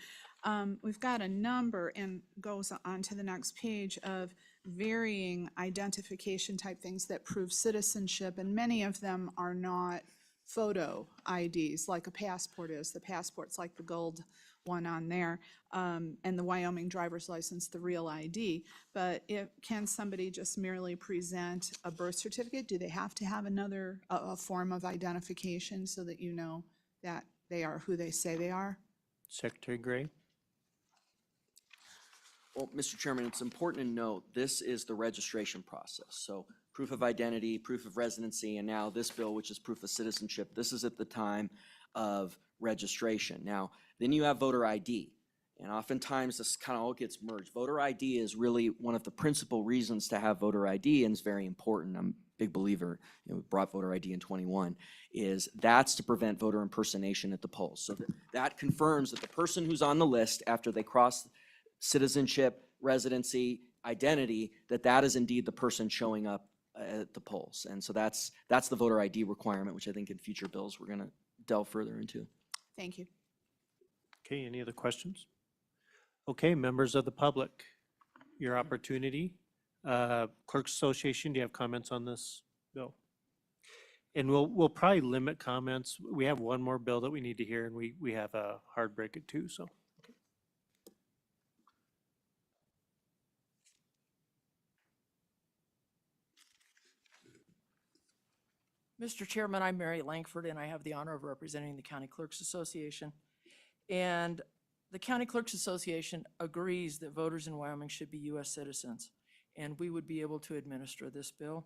we've got a number, and goes on to the next page, of varying identification type things that prove citizenship, and many of them are not photo IDs like a passport is. The passport's like the gold one on there, and the Wyoming driver's license, the real ID. But can somebody just merely present a birth certificate? Do they have to have another a form of identification so that you know that they are who they say they are? Secretary Gray. Well, Mr. Chairman, it's important to note, this is the registration process. So proof of identity, proof of residency, and now this bill, which is proof of citizenship, this is at the time of registration. Now, then you have voter ID. And oftentimes this kind of all gets merged. Voter ID is really one of the principal reasons to have voter ID, and it's very important. I'm a big believer, we brought voter ID in 21, that's to prevent voter impersonation at the polls. So that confirms that the person who's on the list after they cross citizenship, residency, identity, that is indeed the person showing up at the polls. And so that's the voter ID requirement, which I think in future bills we're going to delve further into. Thank you. Okay, any other questions? Okay, members of the public, your opportunity. Clerks Association, do you have comments on this bill? And we'll probably limit comments. We have one more bill that we need to hear, and we have a hard break at 2, so. Mr. Chairman, I'm Mary Langford, and I have the honor of representing the County Clerks Association. And the County Clerks Association agrees that voters in Wyoming should be U.S. citizens, and we would be able to administer this bill.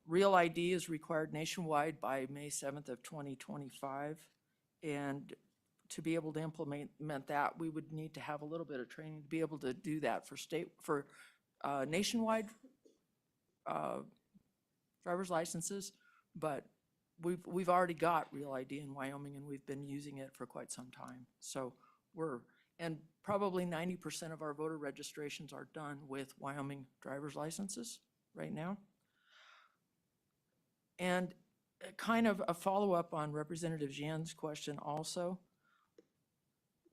Real ID is required nationwide by May 7th of 2025, and to be able to implement that, we would need to have a little bit of training to be able to do that for nationwide driver's licenses. But we've already got Real ID in Wyoming, and we've been using it for quite some time. So and probably 90% of our voter registrations are done with Wyoming driver's licenses right now. And kind of a follow-up on Representative Jan's question also.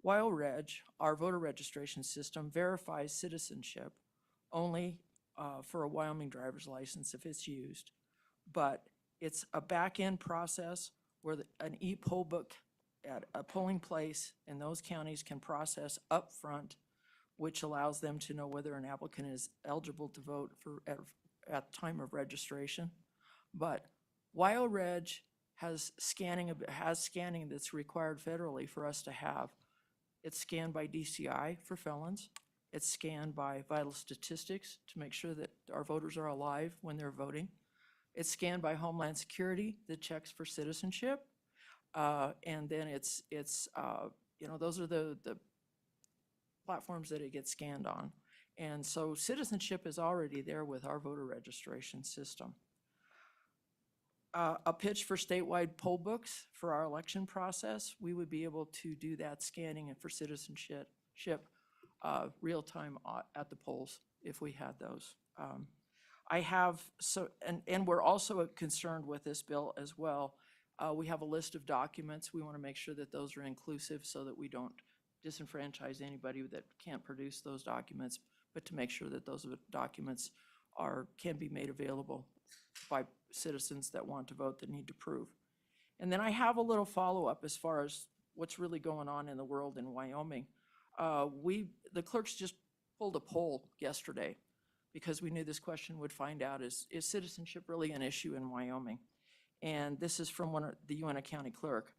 WyoReg, our voter registration system, verifies citizenship only for a Wyoming driver's license if it's used. But it's a back-end process where an e-poll book at a polling place in those counties can process upfront, which allows them to know whether an applicant is eligible to vote at time of registration. But WyoReg has scanning that's required federally for us to have. It's scanned by DCI for felons. It's scanned by Vital Statistics to make sure that our voters are alive when they're voting. It's scanned by Homeland Security that checks for citizenship. And then those are the platforms that it gets scanned on. And so citizenship is already there with our voter registration system. A pitch for statewide poll books for our election process, we would be able to do that scanning and for citizenship real time at the polls if we had those. And we're also concerned with this bill as well. We have a list of documents. We want to make sure that those are inclusive so that we don't disenfranchise anybody that can't produce those documents, but to make sure that those documents can be made available by citizens that want to vote that need to prove. And then I have a little follow-up as far as what's really going on in the world in Wyoming. The clerks just pulled a poll yesterday because we knew this question would find out, is citizenship really an issue in Wyoming? And this is from the UNA County Clerk.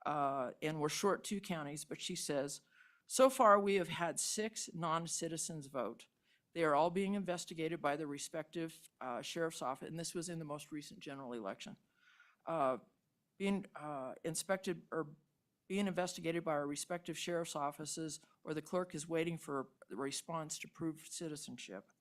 And we're short 2 counties, but she says, so far we have had 6 non-citizens vote. They are all being investigated by the respective sheriff's office, and this was in the most recent general election. Being investigated by our respective sheriff's offices, or the clerk is waiting for the response to prove citizenship.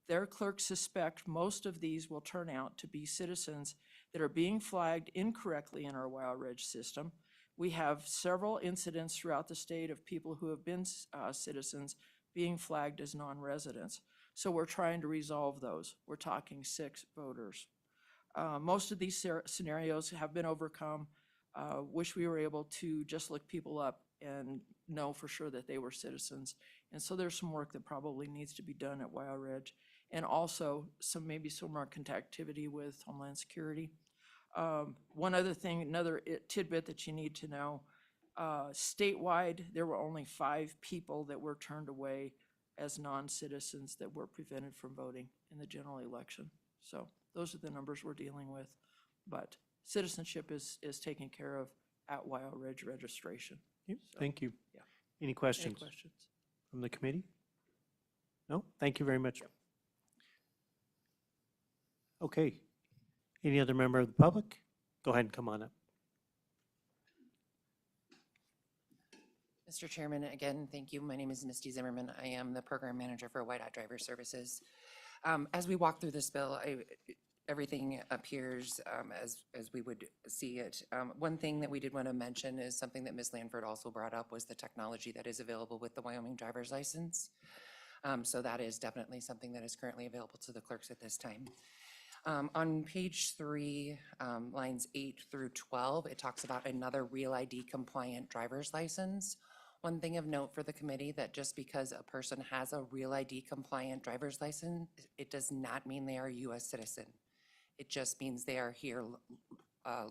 Their clerks suspect most of these will turn out to be citizens that are being flagged incorrectly in our WyoReg system. We have several incidents throughout the state of people who have been citizens being flagged as non-residents. So we're trying to resolve those. We're talking 6 voters. Most of these scenarios have been overcome. Wish we were able to just look people up and know for sure that they were citizens. And so there's some work that probably needs to be done at WyoReg. And also maybe some more connectivity with Homeland Security. One other thing, another tidbit that you need to know, statewide, there were only 5 people that were turned away as non-citizens that were prevented from voting in the general election. So those are the numbers we're dealing with. But citizenship is taken care of at WyoReg registration. Yep, So, thank you. yeah. Any questions? Any questions? From the committee? No? Thank you very much. Okay. Any other member of the public? Go ahead and come on up. Mr. Chairman, again, thank you. My name is Misty Zimmerman. I am the program manager for White Hat Driver Services. As we walk through this bill, everything appears as we would see it. One thing that we did want to mention is something that Ms. Lanford also brought up was the technology that is available with the Wyoming driver's license. So that is definitely something that is currently available to the clerks at this time. On page 3, lines 8 through 12, it talks about another Real ID compliant driver's license. One thing of note for the committee, that just because a person has a Real ID compliant driver's license, it does not mean they are a U.S. citizen. It just means they are here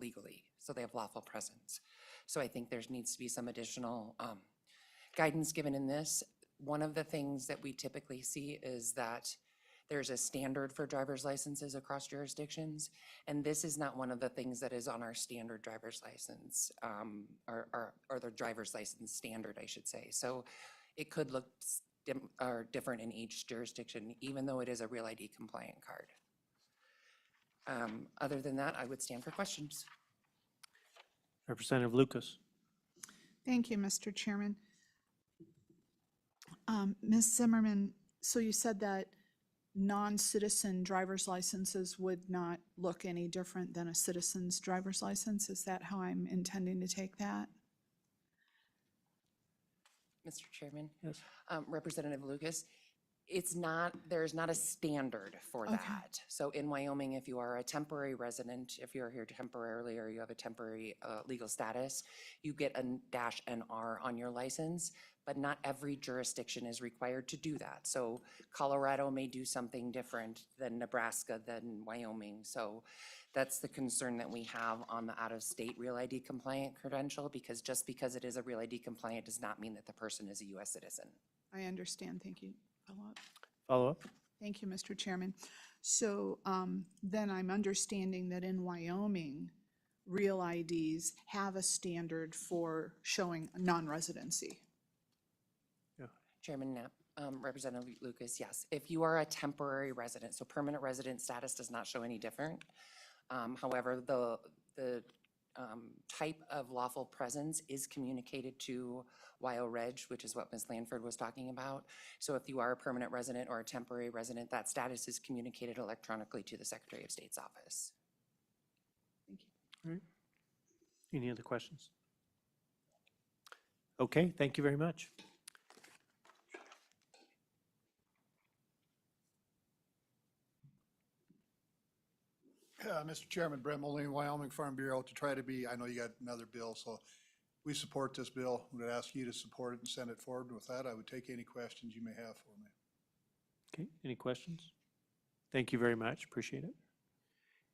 legally, so they have lawful presence. So I think there needs to be some additional guidance given in this. One of the things that we typically see is that there's a standard for driver's licenses across jurisdictions, and this is not one of the things that is on our standard driver's license, or the driver's license standard, I should say. So it could look different in each jurisdiction, even though it is a Real ID compliant card. Other than that, I would stand for questions. Representative Lucas. Thank you, Mr. Chairman. Ms. Zimmerman, so you said that non-citizen driver's licenses would not look any different than a citizen's driver's license? Is that how I'm intending to take that? Mr. Chairman? Yes. Representative Lucas, there's not a standard for that. So in Wyoming, if you are a temporary resident, if you're here temporarily or you have a temporary legal status, you get a -NR on your license, but not every jurisdiction is required to do that. So Colorado may do something different than Nebraska, than Wyoming. So that's the concern that we have on the out-of-state Real ID compliant credential, because just because it is a Real ID compliant does not mean that the person is a US citizen. I understand. Thank you. Follow-up. Follow-up? Thank you, Mr. Chairman. So then I'm understanding that in Wyoming, real IDs have a standard for showing non-residency. Chairman Knapp, Representative Lucas, yes. If you are a temporary resident, so permanent resident status does not show any different. However, the type of lawful presence is communicated to WyoReg, which is what Ms. Lanford was talking about. So if you are a permanent resident or a temporary resident, that status is communicated electronically to the Secretary of State's office. Thank you. All right. Any other questions? Okay, thank you very much. Mr. Chairman, Brett Moline, Wyoming Farm Bureau, to try to be, I know you got another bill, so we support this bill. I'm going to ask you to support it and send it forward. With that, I would take any questions you may have for me. Okay, any questions? Thank you very much, appreciate it.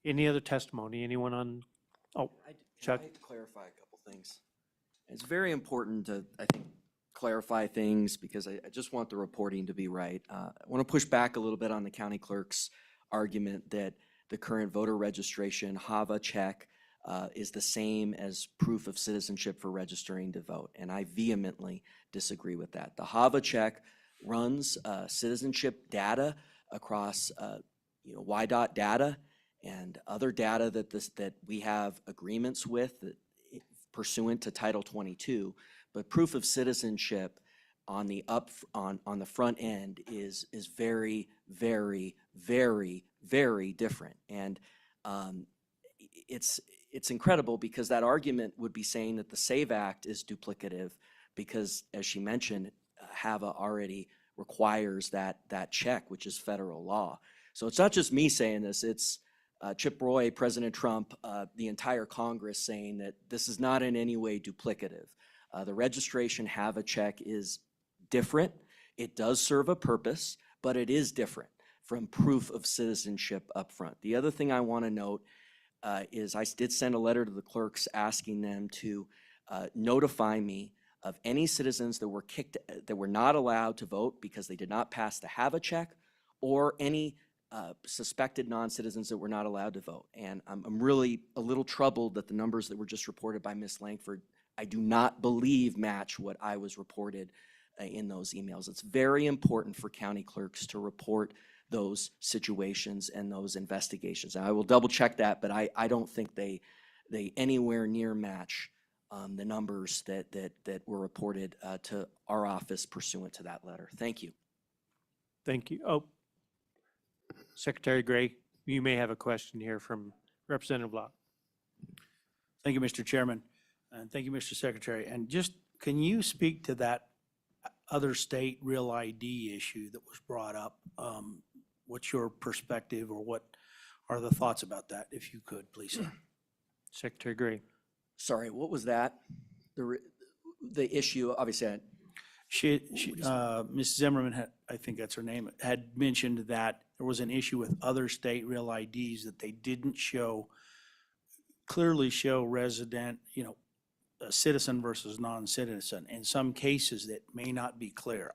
Any other testimony? Anyone on, oh, Chuck? Can I clarify a couple things? It's very important to, I think, clarify things because I just want the reporting to be right. I want to push back a little bit on the county clerk's argument that the current voter registration HAVA check is the same as proof of citizenship for registering to vote, and I vehemently disagree with that. The HAVA check runs citizenship data across YDOT data and other data that we have agreements with pursuant to Title 22, but proof of citizenship on the on the front end is very, very, very, very different. And it's incredible because that argument would be saying that the SAVE Act is duplicative because, as she mentioned, HAVA already requires that check, which is federal law. So it's not just me saying this, it's Chip Roy, President Trump, the entire Congress saying that this is not in any way duplicative. The registration HAVA check is different. It does serve a purpose, but it is different from proof of citizenship up front. The other thing I want to note is I did send a letter to the clerks asking them to notify me of any citizens that were not allowed to vote because they did not pass the HAVA check, or any suspected non-citizens that were not allowed to vote. And I'm really a little troubled that the numbers that were just reported by Ms. Langford, I do not believe match what I was reported in those emails. It's very important for county clerks to report those situations and those investigations. And I will double check that, but I don't think they anywhere near match the numbers that were reported to our office pursuant to that letter. Thank you. Thank you. Oh, Secretary Gray, you may have a question here from Representative Locke. Thank you, Mr. Chairman, and thank you, Mr. Secretary. And just, can you speak to that other state real ID issue that was brought up? What's your perspective, or what are the thoughts about that, if you could, please, sir? Secretary Gray. Sorry, what was that? The issue, obviously, Ms. Zimmerman, I think that's her name, had mentioned that there was an issue with other state real IDs that they didn't clearly show resident, a citizen versus non-citizen. In some cases, that may not be clear.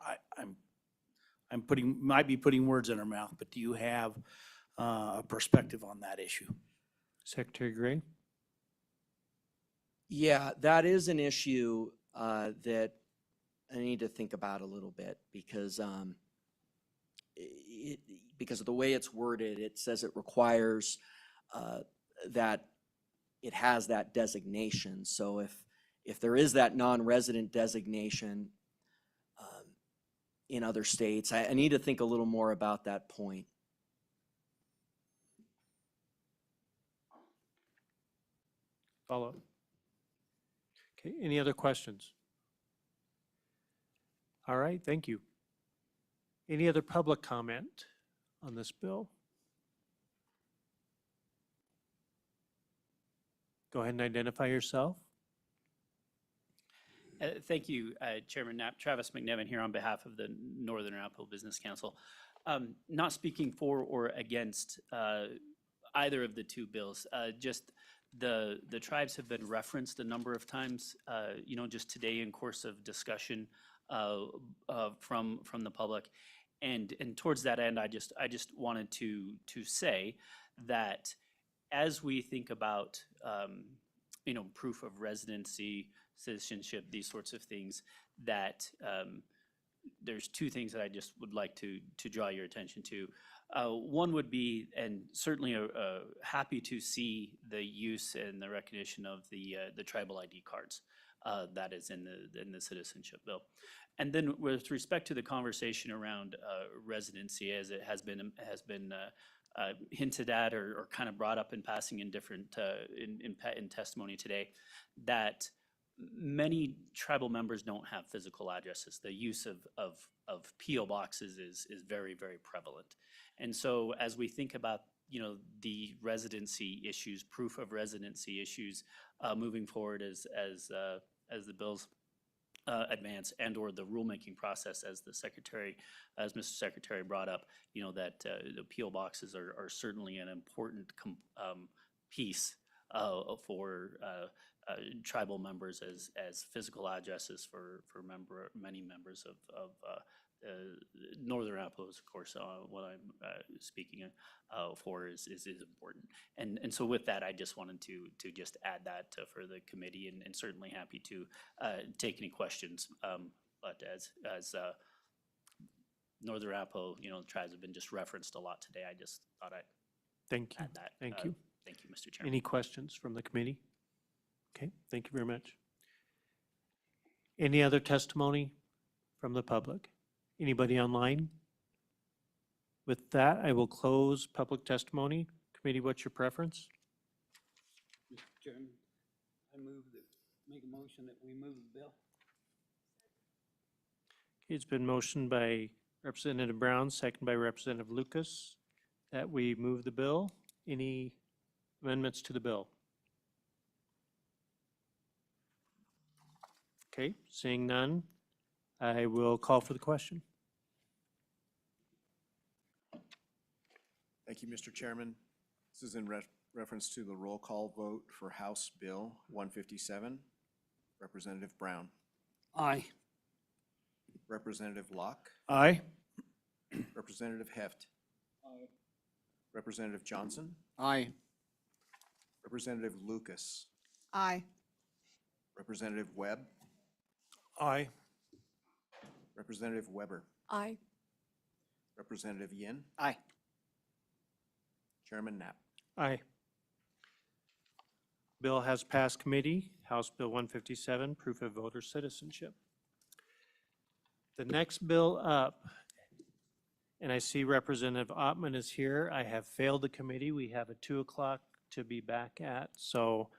Might be putting words in her mouth, but do you have a perspective on that issue? Secretary Gray? Yeah, that is an issue that I need to think about a little bit because of the way it's worded. It says it requires that it has that designation. So if there is that non-resident designation in other states, I need to think a little more about that point. Follow. Okay, any other questions? All right, thank you. Any other public comment on this bill? Go ahead and identify yourself. Thank you, Chairman Knapp. Travis McNevin here on behalf of the Northern Arapahoe Business Council. Not speaking for or against either of the two bills, just the tribes have been referenced a number of times, just today in course of discussion from the public. And towards that end, I just wanted to say that as we think about proof of residency, citizenship, these sorts of things, that there's two things that I just would like to draw your attention to. One would be, and certainly happy to see the use and the recognition of the tribal ID cards that is in the citizenship bill. And then with respect to the conversation around residency, as it has been hinted at or kind of brought up in passing in different in testimony today, that many tribal members don't have physical addresses. The use of P.O. boxes is very, very prevalent. And so as we think about the residency issues, proof of residency issues moving forward as the bills advance and/or the rulemaking process, as Mr. Secretary brought up, that the P.O. boxes are certainly an important piece for tribal members as physical addresses for many members of Northern Arapahoes, of course. What I'm speaking for is important, and so with that, I just wanted to just add that for the committee, and certainly happy to take any questions. But as Northern Arapahoe, the tribes have been just referenced a lot today. I just thought I'd Thank you. add that. Thank you. Thank you, Mr. Chairman. Any questions from the committee? Okay, thank you very much. Any other testimony from the public? Anybody online? With that, I will close public testimony. Committee, what's your preference? Mr. Chairman, make a motion that we move the bill. Okay, it's been motioned by Representative Brown, second by Representative Lucas, that we move the bill. Any amendments to the bill? Okay, seeing none, I will call for the question. Thank you, Mr. Chairman. This is in reference to the roll call vote for House Bill 157. Representative Brown. Aye. Representative Locke. Aye. Representative Heft. Aye. Representative Johnson. Aye. Representative Lucas. Aye. Representative Webb. Aye. Representative Weber. Aye. Representative Yin. Aye. Chairman Knapp. Aye. Bill has passed committee, House Bill 157, proof of voter citizenship. The next bill up, and I see Representative Ottman is here. I have failed the committee. We have a 2 o'clock to be back at. So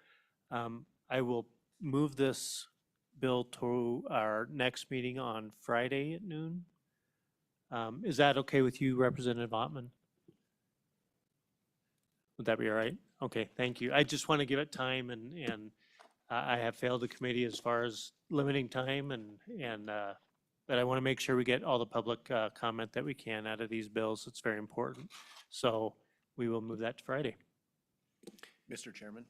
I will move this bill to our next meeting on Friday at noon. Is that okay with you, Representative Ottman? Would that be all right? Okay, thank you. I just want to give it time, and I have failed the committee as far as limiting time, but I want to make sure we get all the public comment that we can out of these bills. It's very important. So we will move that to Friday. Mr. Chairman?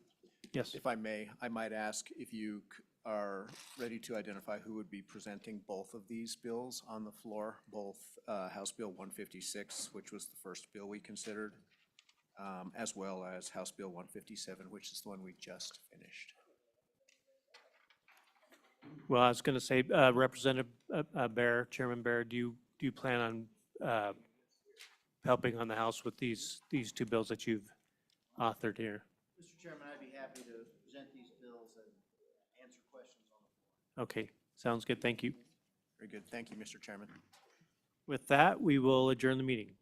Yes. If I may, I might ask if you are ready to identify who would be presenting both of these bills on the floor, both House Bill 156, which was the first bill we considered, as well as House Bill 157, which is the one we just finished. Well, I was going to say, Representative Bear, Chairman Bear, do you plan on helping on the House with these two bills that you've authored here? Mr. Chairman, I'd be happy to present these bills and answer questions on the floor. Okay, sounds good. Thank you. Very good. Thank you, Mr. Chairman. With that, we will adjourn the meeting.